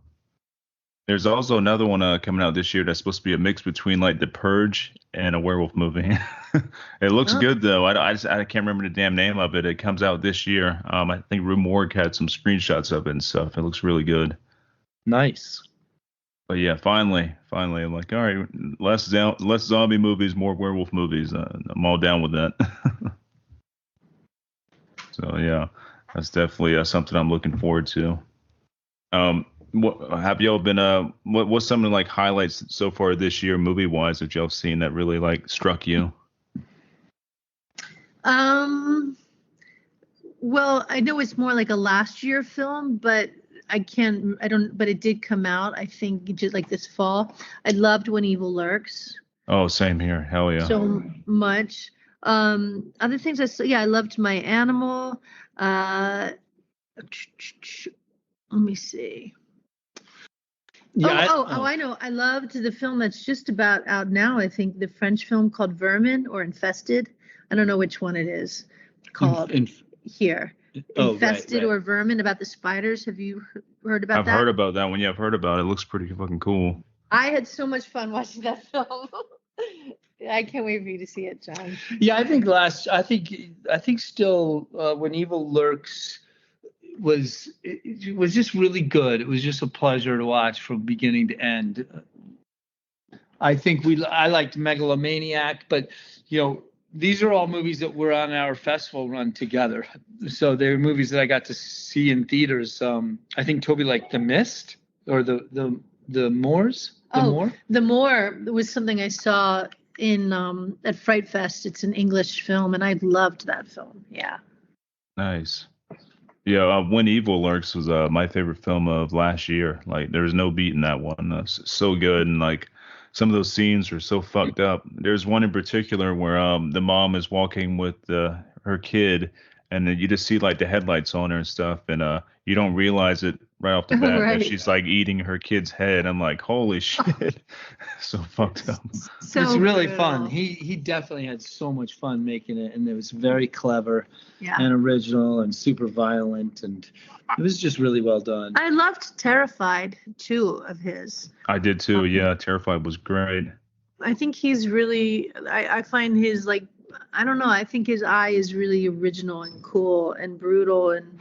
There's also another one coming out this year that's supposed to be a mix between like The Purge and a werewolf movie. It looks good though. I can't remember the damn name of it. It comes out this year. I think Rue Morgue had some screenshots of it and stuff. It looks really good. Nice. But yeah, finally, I'm like, all right, less zombie movies, more werewolf movies. I'm all down with that. So yeah, that's definitely something I'm looking forward to. What have y'all been? What's some of the like highlights so far this year, movie wise, that y'all have seen that really like struck you? Well, I know it's more like a last year film, but but it did come out, I think, just like this fall. I loved When Evil Lurks Oh, same here. Hell yeah. so much. Other things I saw, yeah, I loved My Animal. Uh, let me see. Yeah. I know. I loved the film that's just about out now. I think the French film called Vermin or Infested. I don't know which one it is called here. Infested or Vermin, about the spiders. Have you heard about that? I've heard about that one. Yeah, I've heard about it. It looks pretty fucking cool. I had so much fun watching that film. I can't wait for you to see it, John. Yeah, I think still When Evil Lurks it was just really good. It was just a pleasure to watch from beginning to end. I think I liked Megalomaniac, but these are all movies that were on our festival run together. So they're movies that I got to see in theaters. I think Toby liked The Mist or the Moors. The Moor was something I saw in at Fright Fest. It's an English film, and I loved that film. Yeah. Nice. Yeah, When Evil Lurks was my favorite film of last year. Like, there was no beating that one. That's so good, and like some of those scenes are so fucked up. There's one in particular where the mom is walking with her kid, and then you just see like the headlights on her and stuff, and you don't realize it right off the bat that she's like eating her kid's head. I'm like, holy shit, so fucked up. So it's really fun. He definitely had so much fun making it, and it was very clever and original and super violent, and it was just really well done. I loved Terrified too of his. I did too. Yeah, Terrified was great. I think he's really. I find his like. I don't know. I think his eye is really original and cool and brutal and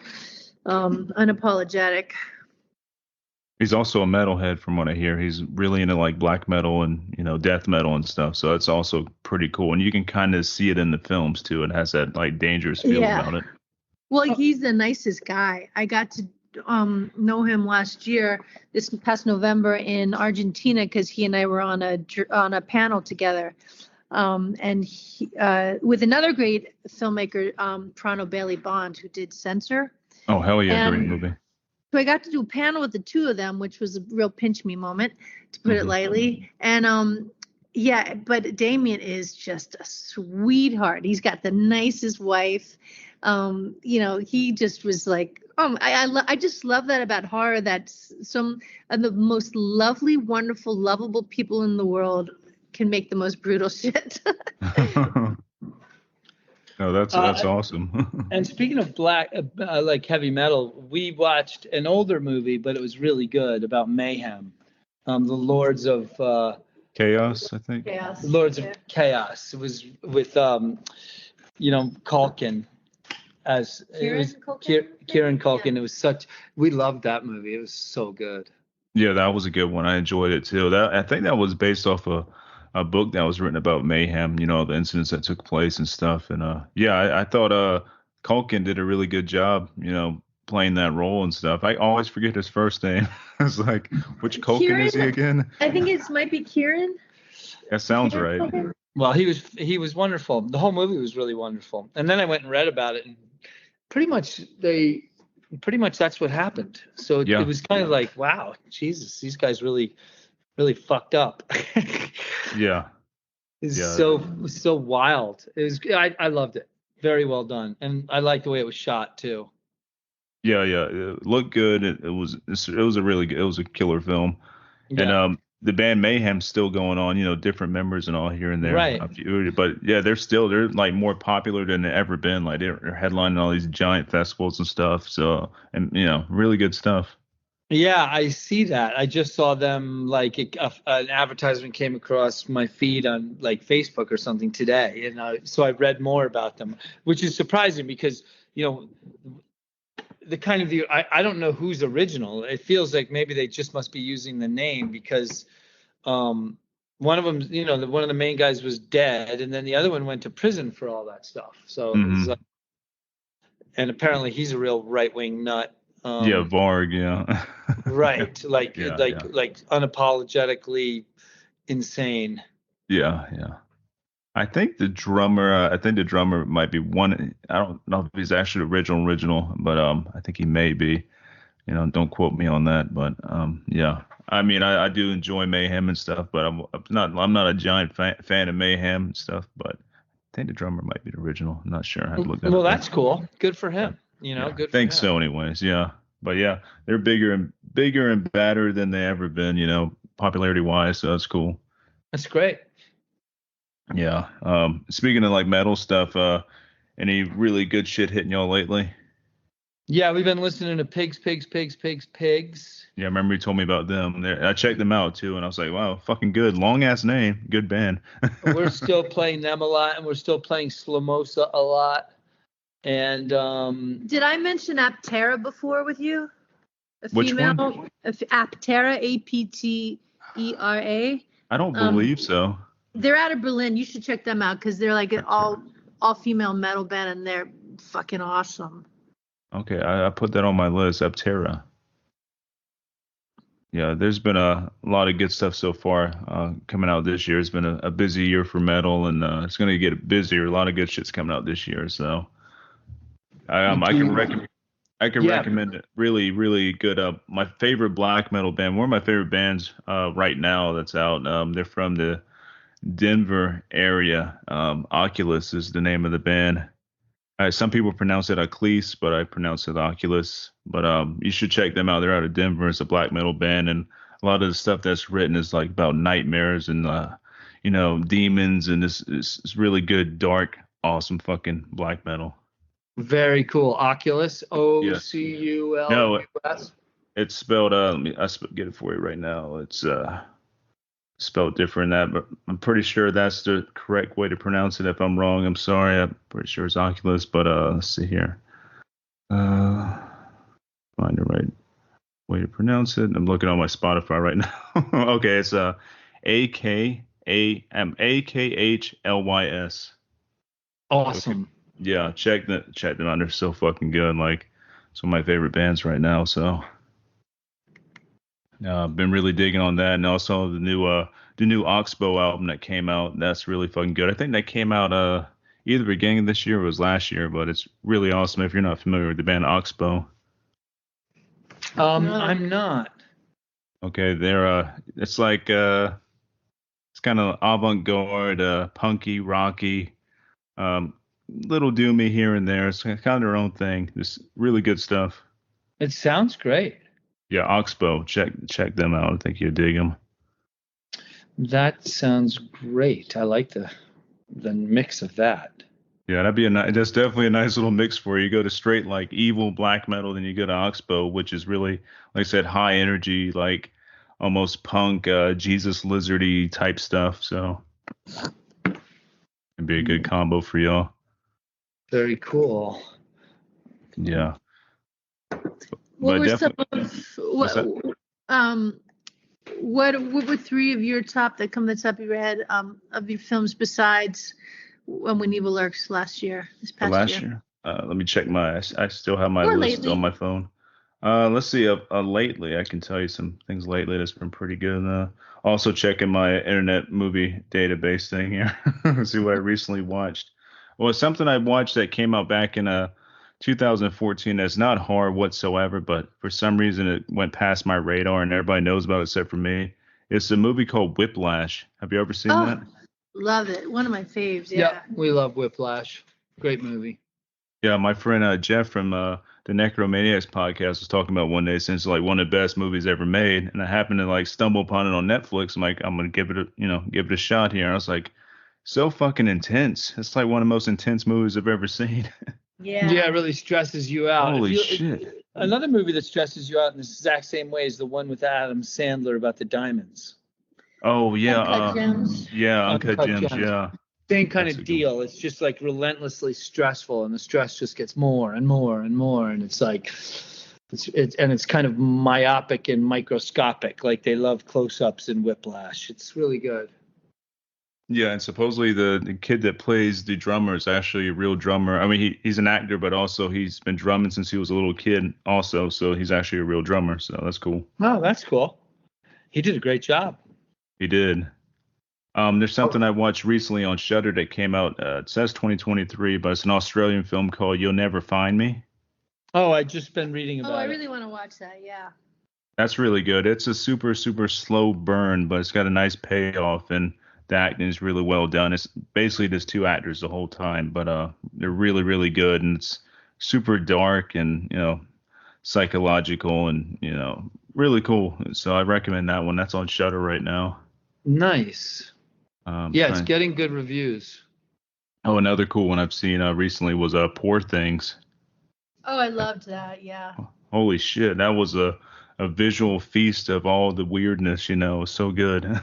unapologetic. He's also a metalhead, from what I hear. He's really into like black metal and death metal and stuff. So that's also pretty cool, and you can kind of see it in the films too. It has that like dangerous feel about it. Well, he's the nicest guy. I got to know him last year, this past November in Argentina, because he and I were on a panel together. And he, with another great filmmaker, Toronto Bailey Bond, who did Censor. Oh, hell yeah, great movie. So I got to do a panel with the two of them, which was a real pinch me moment, to put it lightly. And but Damien is just a sweetheart. He's got the nicest wife. He just was like, I just love that about horror, that some of the most lovely, wonderful, lovable people in the world can make the most brutal shit. No, that's awesome. And speaking of black, like heavy metal, we watched an older movie, but it was really good, about mayhem. The Lords of Chaos, I think. Chaos. Lords of Chaos. It was with Culkin as Kieran Culkin. It was we loved that movie. It was so good. Yeah, that was a good one. I enjoyed it too. I think that was based off a book that was written about mayhem, the incidents that took place and stuff. And I thought Culkin did a really good job, playing that role and stuff. I always forget his first name. It's like, which Culkin Kieran, is he again? I think it might be Kieran. That sounds right. Culkin? Well, he was wonderful. The whole movie was really wonderful. And then I went and read about it, and pretty much that's what happened. So it was kind of like, wow, Jesus, these guys really fucked up. Yeah. It's so wild. It was I loved it. Very well done. And I liked the way it was shot too. Yeah. It looked good. It was a killer film. Yeah. And the band Mayhem's still going on, different members and all here and there. Right. But yeah, they're like more popular than they've ever been. Like they're headlining all these giant festivals and stuff. So, and really good stuff. Yeah, I see that. I just saw them, like an advertisement came across my feed on like Facebook or something today, and so I read more about them, which is surprising because the kind of I don't know who's original. It feels like maybe they just must be using the name because one of them, one of the main guys was dead, and then the other one went to prison for all that stuff. So, it's like, and apparently he's a real right-wing nut. Varg, yeah. Right, like unapologetically insane. Yeah. I think the drummer. I think the drummer might be one. I don't know if he's actually original, but I think he may be. Don't quote me on that, but yeah. I mean, I do enjoy Mayhem and stuff, but I'm not a giant fan of Mayhem and stuff. But I think the drummer might be the original. I'm not sure. I have to look that Well, up. that's cool. Good for him. Yeah, Good I think for him. so, anyways. Yeah, but yeah, they're bigger and badder than they ever been. Popularity wise, so that's cool. That's great. Yeah. Speaking of like metal stuff, any really good shit hitting y'all lately? Yeah, we've been listening to Pigs. Yeah, I remember you told me about them. I checked them out too, and I was like, wow, fucking good. Long ass name, good band. We're still playing them a lot, and we're still playing Slamosa a lot. And Did I mention Aptera before with you? Which one? Aptera, Aptera. I don't believe so. They're out of Berlin. You should check them out because they're like an all female metal band, and they're fucking awesome. Okay, I put that on my list. Aptera. Yeah, there's been a lot of good stuff so far coming out this year. It's been a busy year for metal, and it's going to get busier. A lot of good shit's coming out this year, so I can recommend it. Really, really good. My favorite black metal band, one of my favorite bands right now that's out. They're from the Denver area. Oculus is the name of the band. Some people pronounce it Oculus, but I pronounce it Oculus. But you should check them out. They're out of Denver. It's a black metal band, and a lot of the stuff that's written is like about nightmares and demons, and it's really good, dark, awesome fucking black metal. Very cool. Oculus, Ocul. No, it's spelled. Let me get it for you right now. It's spelled different than that, but I'm pretty sure that's the correct way to pronounce it. If I'm wrong, I'm sorry. I'm pretty sure it's Oculus, but let's see here. Find the right way to pronounce it. I'm looking on my Spotify right now. Okay, it's Akhlys. Awesome. Okay. Yeah, check them out. They're so fucking good. Like, it's one of my favorite bands right now. So I've been really digging on that, and also the new Oxbow album that came out. That's really fucking good. I think that came out either beginning of this year or it was last year, but it's really awesome. If you're not familiar with the band Oxbow, I'm not. Okay, they're it's like it's kind of avant-garde, punky, rocky, little doomy here and there. It's kind of their own thing. Just really good stuff. It sounds great. Yeah, Oxbow. Check them out. I think you'll dig them. That sounds great. I like the mix of that. Yeah, that's definitely a nice little mix for you. You go to straight like evil black metal, then you go to Oxbow, which is really, like I said, high energy, like almost punk, Jesus Lizardy type stuff. So it'd be a good combo for y'all. Very cool. Yeah. What were three of your top that come to the top of your head of your films besides When Evil Lurks this past year? Let me check I still have my list on my phone. Let's see. Lately, I can tell you some things lately that's been pretty good. Also checking my internet movie database thing here. See what I recently watched. Well, something I watched that came out back in 2014 that's not horror whatsoever, but for some reason it went past my radar and everybody knows about it except for me. It's a movie called Whiplash. Have you ever seen that? Love it. One of my faves. Yeah, we love Whiplash. Great movie. Yeah, my friend Jeff from the Necromaniacs podcast was talking about one day since like one of the best movies ever made, and I happened to like stumble upon it on Netflix. I'm like, I'm gonna give it a shot here. And I was like, so fucking intense. It's like one of the most intense movies I've ever seen. Yeah, it really stresses you out. Holy shit. Another movie that stresses you out in the exact same way is the one with Adam Sandler about the diamonds. Oh, yeah. Uncut Gems. Yeah, Uncut Gems, yeah. Same kind of deal. It's just like relentlessly stressful, and the stress just gets more and more and more. And it's like, it's kind of myopic and microscopic. Like they love close-ups in Whiplash. It's really good. Yeah, and supposedly the kid that plays the drummer is actually a real drummer. I mean, he's an actor, but also he's been drumming since he was a little kid also. So he's actually a real drummer. So that's cool. Oh, that's cool. He did a great job. He did. There's something I watched recently on Shudder that came out. It says 2023, but it's an Australian film called You'll Never Find Me. Oh, I just been reading Oh, I about really it. want to watch that. Yeah. That's really good. It's a super, super slow burn, but it's got a nice payoff, and the acting is really well done. It's basically just two actors the whole time, but they're really, really good, and it's super dark and psychological, and really cool. So I recommend that one. That's on Shudder right now. Nice. Yeah, it's Trying. getting good reviews. Oh, another cool one I've seen recently was Poor Things. Oh, I loved that. Yeah. Holy shit, that was a visual feast of all the weirdness. It was so good.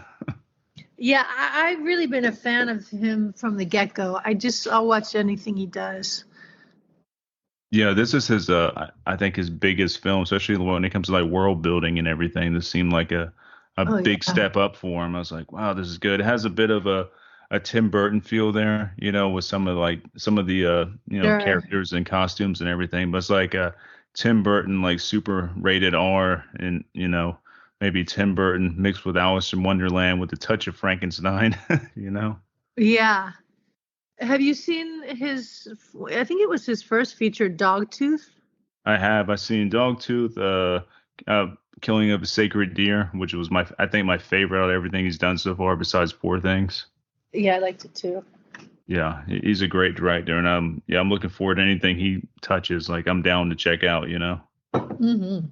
Yeah, I've really been a fan of him from the get-go. I'll watch anything he does. Yeah, this is his I think his biggest film, especially when it comes to like world building and everything. This seemed like a Oh, big yeah. step up for him. I was like, wow, this is good. It has a bit of a Tim Burton feel there, with some of the Sure. characters and costumes and everything. But it's like a Tim Burton like super rated R, and maybe Tim Burton mixed with Alice in Wonderland with a touch of Frankenstein. Yeah. Have you seen I think it was his first feature, Dogtooth? I've seen Dogtooth, Killing of a Sacred Deer, which was I think my favorite out of everything he's done so far, besides Poor Things. Yeah, I liked it too. Yeah, he's a great director, and I'm looking forward to anything he touches. Like I'm down to check out. Mm-hmm.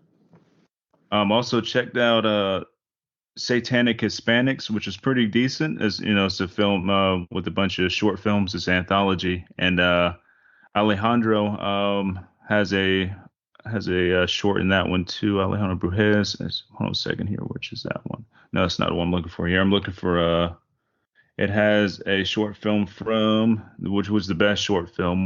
Also checked out Satanic Hispanics, which is pretty decent. As it's a film with a bunch of short films. It's an anthology, and Alejandro has a short in that one too. Alejandro Brujes. Hold on a second here. Which is that one? No, that's not the one I'm looking for here. I'm looking for it has a short film which was the best short film.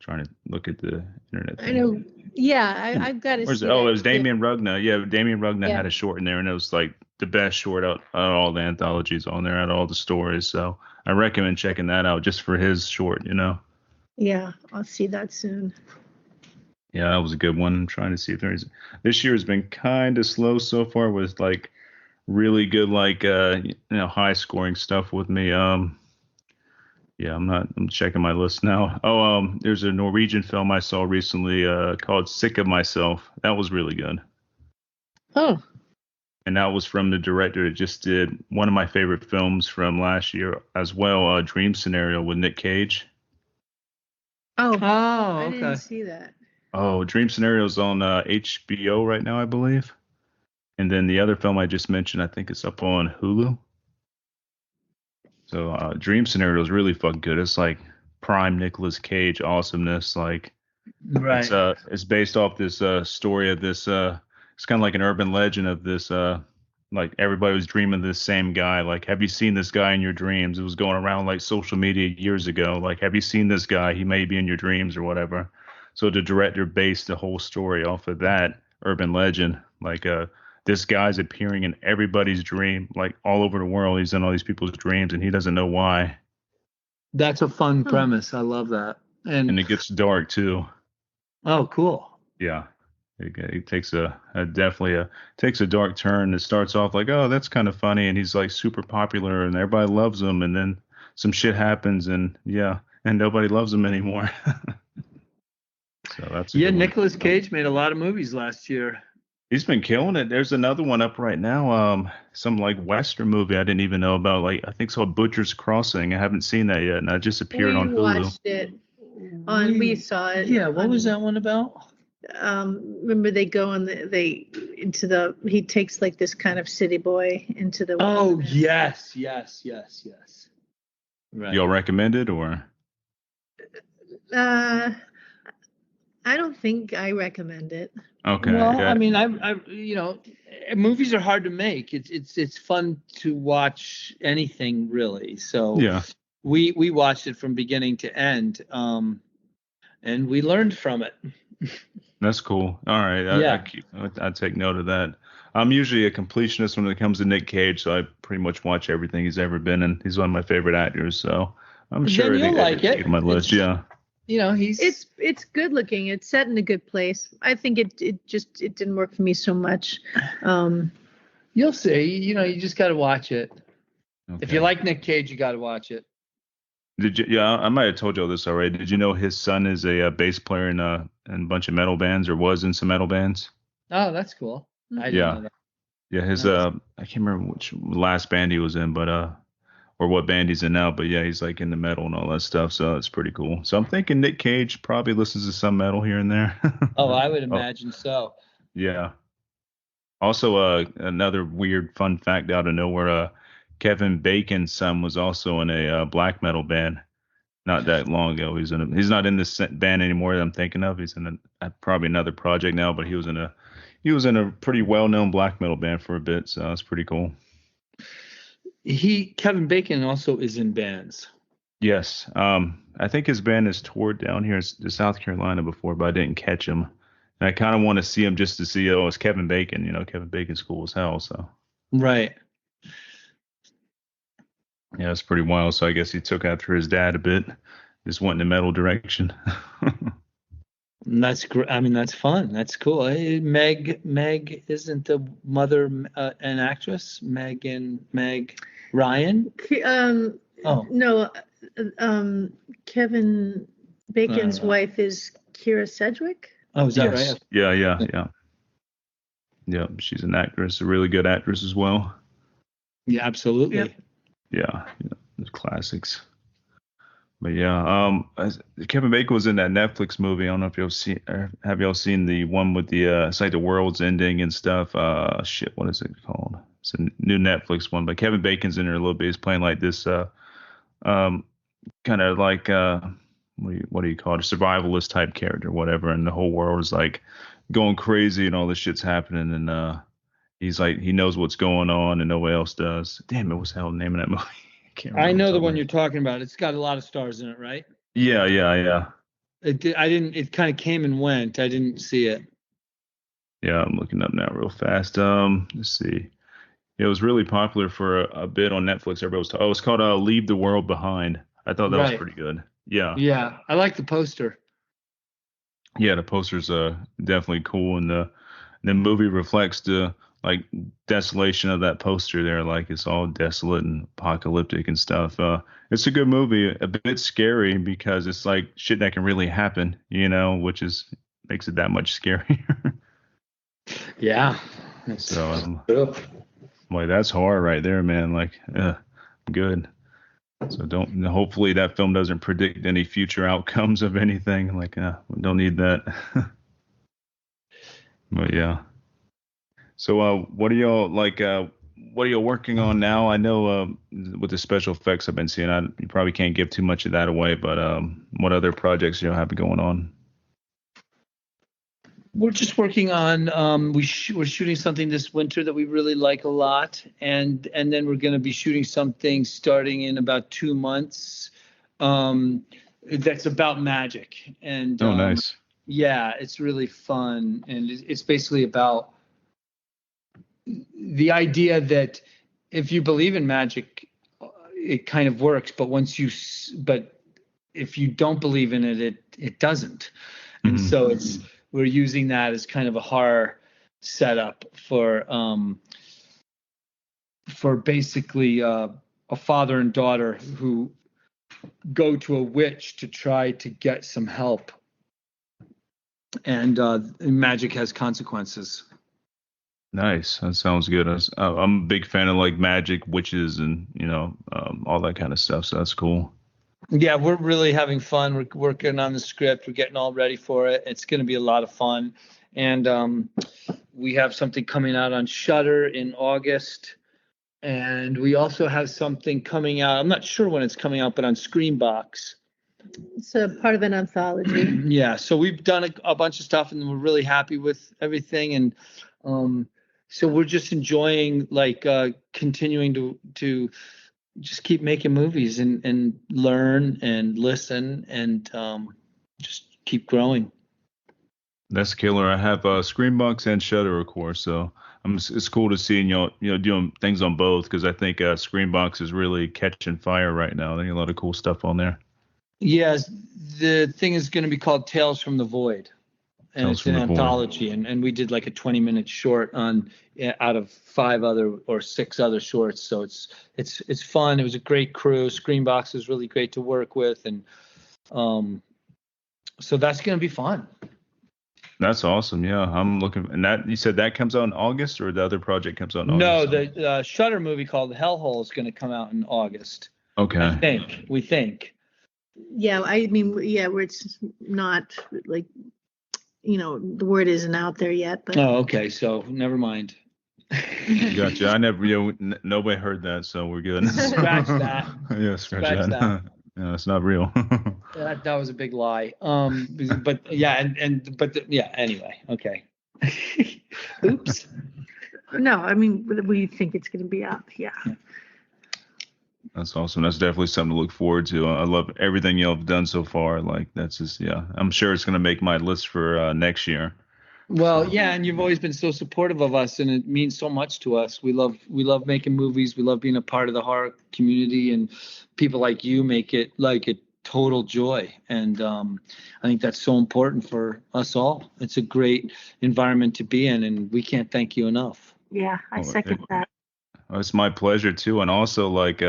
Trying to look at the internet thing. I know. Yeah, I've got to Where's see it? Oh, that. it was Damien Rugna. Yeah, Damien Rugna Yeah. had a short in there, and it was like the best short out of all the anthologies on there, out of all the stories. So I recommend checking that out just for his short. Yeah, I'll see that soon. Yeah, that was a good one. I'm trying to see if there's. This year has been kind of slow so far with like really good like high scoring stuff with me. Yeah, I'm checking my list now. Oh, there's a Norwegian film I saw recently called Sick of Myself. That was really good. Oh. And that was from the director that just did one of my favorite films from last year as well, Dream Scenario with Nick Cage. Oh, Oh, I okay. didn't see that. Oh, Dream Scenario is on HBO right now, I believe. And then the other film I just mentioned, I think it's up on Hulu. So Dream Scenario is really fucking good. It's like prime Nicolas Cage awesomeness. Like Right. it's based off this story of this. It's kind of like an urban legend of this. Like everybody was dreaming of this same guy. Like, have you seen this guy in your dreams? It was going around like social media years ago. Like, have you seen this guy? He may be in your dreams or whatever. So the director based the whole story off of that urban legend. Like, this guy's appearing in everybody's dream, like all over the world. He's in all these people's dreams, and he doesn't know why. That's a fun premise. I love that. And it gets dark too. Oh, cool. Yeah. It takes definitely takes a dark turn. It starts off like, oh, that's kind of funny, and he's like super popular, and everybody loves him, and then some shit happens, and nobody loves him anymore. So that's Nicolas Cage made a lot of movies last year. He's been killing it. There's another one up right now, some like Western movie I didn't even know about. Like I think it's called Butcher's Crossing. I haven't seen that yet, and it just appeared on Hulu. We watched it. We saw it. Yeah, what was that one about? Remember they go on he takes like this kind of city boy into the Oh, wilderness. yes. Right. Y'all recommend it or? I don't think I recommend it. Okay. Well, okay. I mean, I movies are hard to make. It's fun to watch anything really. So yeah, we watched it from beginning to end, and we learned from it. that's cool. All right. I take note of that. I'm usually a completionist when it comes to Nick Cage, so I pretty much watch everything he's ever been in. He's one of my favorite actors, so I'm sure Then you'll like it. My list. Yeah. It's good looking. It's set in a good place. I think it didn't work for me so much. You'll see. You just got to watch it. If you like Nick Cage, you got to watch it. Did you? Yeah, I might have told you all this already. Did you know his son is a, bass player in a bunch of metal bands, or was in some metal bands? Oh, that's cool. I didn't know that. Yeah, his Nice. I can't remember which last band he was in, but or what band he's in now, but yeah, he's like in the metal and all that stuff, so it's pretty cool. So I'm thinking Nick Cage probably listens to some metal here and there. Oh, I would imagine so. Yeah. Also, another weird fun fact out of nowhere, Kevin Bacon's son was also in a black metal band not that long ago. He's not in this band anymore that I'm thinking of. He's in probably another project now, but he was in a pretty well-known black metal band for a bit, so that's pretty cool. Kevin Bacon also is in bands. Yes. I think his band has toured down here to South Carolina before, but I didn't catch him. And I kind of want to see him just to see, it's Kevin Bacon. Kevin Bacon's cool as hell, so. Right. Yeah, it's pretty wild. So I guess he took after his dad a bit, just went in the metal direction. And that's great. I mean, that's fun. That's cool. Hey, Meg isn't the mother an actress? Meg Ryan? No, Kevin Bacon's wife is Kira Sedgwick. Oh, is that right? Yeah, she's an actress, a really good actress as well. Yeah, absolutely. Yep. Yeah, classics. But yeah, Kevin Bacon was in that Netflix movie. I don't know if have y'all seen the one with the it's like the world's ending and stuff. What is it called? It's a new Netflix one, but Kevin Bacon's in there a little bit. He's playing like this kind of like what do you call it? A survivalist type character, whatever, and the whole world is like going crazy and all this shit's happening, and he's like he knows what's going on and nobody else does. Damn it, what's the hell the name of that movie? I know the one you're talking about. It's got a lot of stars in it, right? Yeah. It kind of came and went. I didn't see it. Yeah, I'm looking up now real fast. Let's see. It was really popular for a bit on Netflix. Everybody was talking. It's called Leave the World Behind. I thought that was pretty good. Yeah. Yeah, I like the poster. Yeah, the poster's definitely cool, and the movie reflects the like desolation of that poster there. Like it's all desolate and apocalyptic and stuff. It's a good movie, a bit scary because it's like shit that can really happen, which makes it that much scarier. Yeah. So like that's horror right there, man. Like good. So hopefully that film doesn't predict any future outcomes of anything. Like we don't need that. But yeah. So what are y'all like? What are you working on now? I know with the special effects I've been seeing, you probably can't give too much of that away. But what other projects you have going on? We're just working on. We're shooting something this winter that we really like a lot, and then we're going to be shooting something starting in about 2 months. That's about magic. And nice. Yeah, it's really fun, and it's basically about the idea that if you believe in magic, it kind of works. But if you don't believe in it, it doesn't. And so we're using that as kind of a horror setup for basically a father and daughter who go to a witch to try to get some help. And magic has consequences. Nice. That sounds good. I'm a big fan of like magic, witches, and all that kind of stuff. So that's cool. Yeah, we're really having fun. We're working on the script. We're getting all ready for it. It's going to be a lot of fun. And we have something coming out on Shudder in August. And we also have something coming out. I'm not sure when it's coming out, but on Screenbox. It's a part of an anthology. Yeah. So we've done a bunch of stuff, and we're really happy with everything. And so we're just enjoying continuing to just keep making movies and learn and listen and just keep growing. That's killer. I have Screenbox and Shudder, of course. So it's cool to see y'all doing things on both, because I think Screenbox is really catching fire right now. There's a lot of cool stuff on there. Yes, the thing is going to be called Tales from the Void. and Sounds it's an really cool. anthology. And we did like a 20-minute short on out of 5 other or 6 other shorts. So it's fun. It was a great crew. Screenbox was really great to work with, and so that's gonna be fun. That's awesome. Yeah, I'm looking. And that you said that comes out in August, or the other project comes out in No, August? the Shudder movie called Hellhole is going to come out in August. Okay. We think. Yeah, I mean, yeah, where it's not like, the word isn't out there yet, but Oh, okay. So never mind. Gotcha. I never, nobody heard that, so we're good. Scratch that. Yeah, scratch that. Yeah, it's not real. That was a big lie. But yeah, yeah. Anyway, okay. Oops. no, I mean, we think it's going to be up. Yeah. That's awesome. That's definitely something to look forward to. I love everything y'all have done so far. Like, that's just, yeah. I'm sure it's gonna make my list for next year. Well, yeah, and you've always been so supportive of us, and it means so much to us. We love making movies. We love being a part of the horror community, and people like you make it like a total joy. And I think that's so important for us all. It's a great environment to be in, and we can't thank you enough. Yeah, I second that. It's my pleasure too, and also like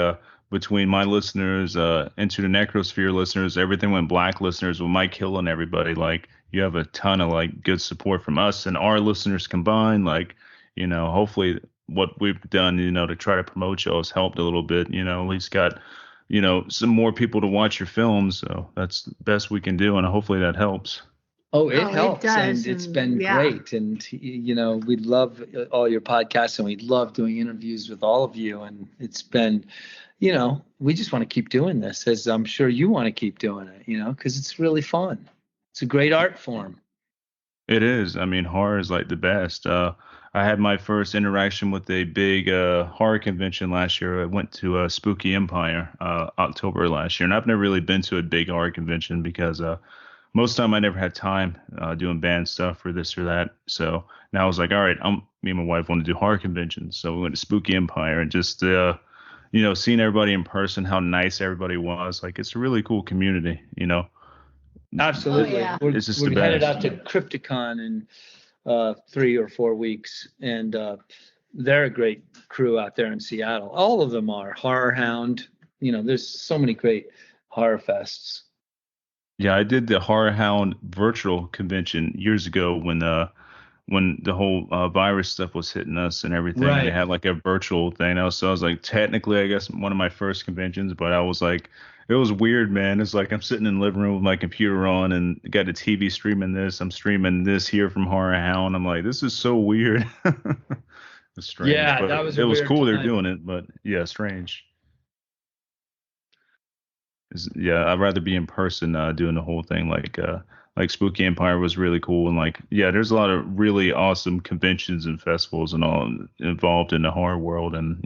between my listeners, Into the Necrosphere listeners, Everything Went Black listeners, with Mike Hill and everybody, like you have a ton of like good support from us and our listeners combined. Like, hopefully what we've done, to try to promote you has helped a little bit. At least got, some more people to watch your films. So that's the best we can do, and hopefully that helps. Oh, it helps, it does, and it's been great. And we love all your podcasts, and we love doing interviews with all of you. And it's been, we just want to keep doing this, as I'm sure you want to keep doing it, because it's really fun. It's a great art form. It is. I mean, horror is like the best. I had my first interaction with a big horror convention last year. I went to Spooky Empire October last year, and I've never really been to a big horror convention because most of the time I never had time doing band stuff or this or that. So now I was like, all right, me and my wife want to do horror conventions. So we went to Spooky Empire, and just, seeing everybody in person, how nice everybody was. Like, it's a really cool community, Absolutely. Oh, yeah. We're headed best. out to Crypticon in 3 or 4 weeks, and they're a great crew out there in Seattle. All of them are. Horror Hound. There's so many great horror fests. Yeah, I did the Horror Hound virtual convention years ago when the whole virus stuff was hitting us and everything. Right. And they had like a virtual thing. So I was like, technically, I guess one of my first conventions, but I was like, it was weird, man. It's like I'm sitting in the living room with my computer on and got a TV streaming this. I'm streaming this here from Horror Hound. I'm like, this is so weird. It's strange. Yeah, but that was it was weird cool they're time. doing it, but yeah, strange. Yeah, I'd rather be in person doing the whole thing. Like Spooky Empire was really cool, and like, yeah, there's a lot of really awesome conventions and festivals and all involved in the horror world, and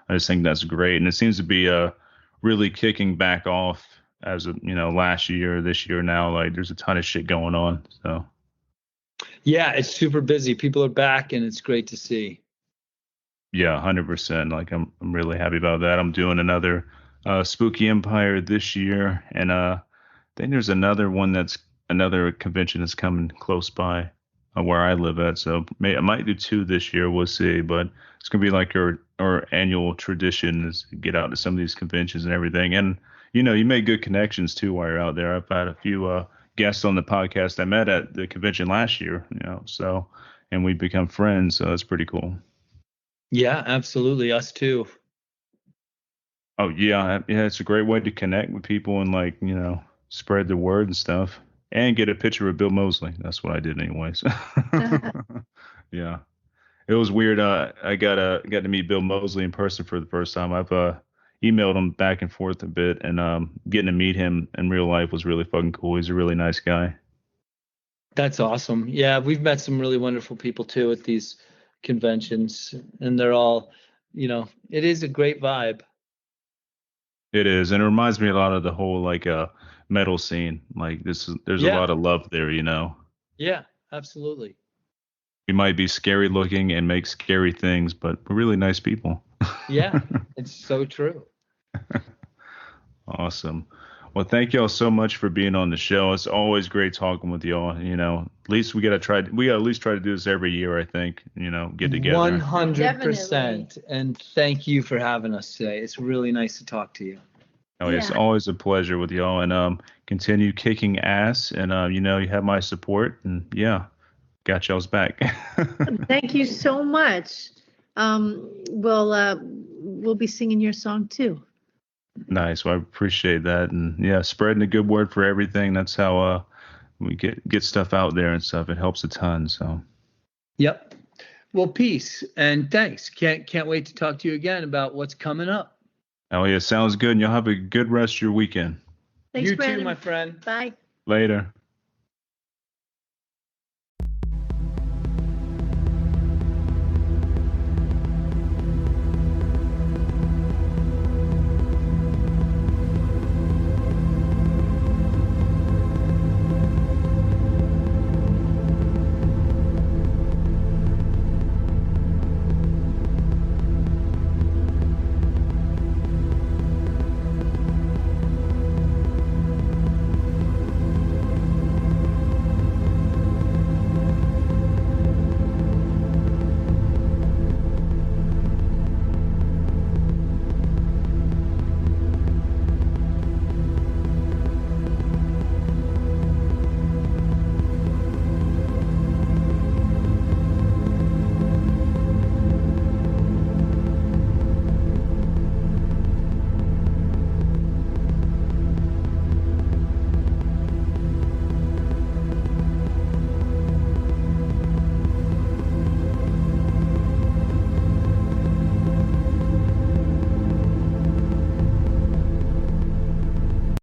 I just think that's great, and it seems to be really kicking back off as of last year, this year now. Like, there's a ton of shit going on. So Yeah, it's super busy. People are back, and it's great to see. yeah, 100%. Like, I'm really happy about that. I'm doing another Spooky Empire this year, and I think there's another convention that's coming close by where I live at. So I might do 2 this year. We'll see, but it's gonna be like our annual tradition is to get out to some of these conventions and everything. And you make good connections too while you're out there. I've had a few guests on the podcast I met at the convention last year. So, and we've become friends. So that's pretty cool. Yeah, absolutely. Us too. Oh yeah, it's a great way to connect with people and like spread the word and stuff, and get a picture of Bill Moseley. That's what I did anyways. Yeah, it was weird. I got to meet Bill Moseley in person for the first time. I've emailed him back and forth a bit, and getting to meet him in real life was really fucking cool. He's a really nice guy. That's awesome. Yeah, we've met some really wonderful people too at these conventions, and they're all, it is a great vibe. It is, and it reminds me a lot of the whole like metal scene. Like there's a lot of love there. Yeah, absolutely. We might be scary looking and make scary things, but we're really nice people. Yeah, it's so true. Awesome. Well, thank y'all so much for being on the show. It's always great talking with y'all. You know, at least we gotta at least try to do this every year, I think. You know, get together. 100%. And thank you for having us today. It's really nice to talk to you. Oh, it's Yeah. always a pleasure with y'all, and continue kicking ass, and you know, you have my support, and yeah, got y'all's back. Thank you so much. We'll be singing your song too. Nice. Well, I appreciate that, and yeah, spreading the good word for everything. That's how we get stuff out there and stuff. It helps a ton. So. Yep. Well, peace and thanks. Can't wait to talk to you again about what's coming up. Oh yeah, sounds good. And you'll have a good rest of your weekend. Thanks, You Brandon. too, my friend. Bye. Later.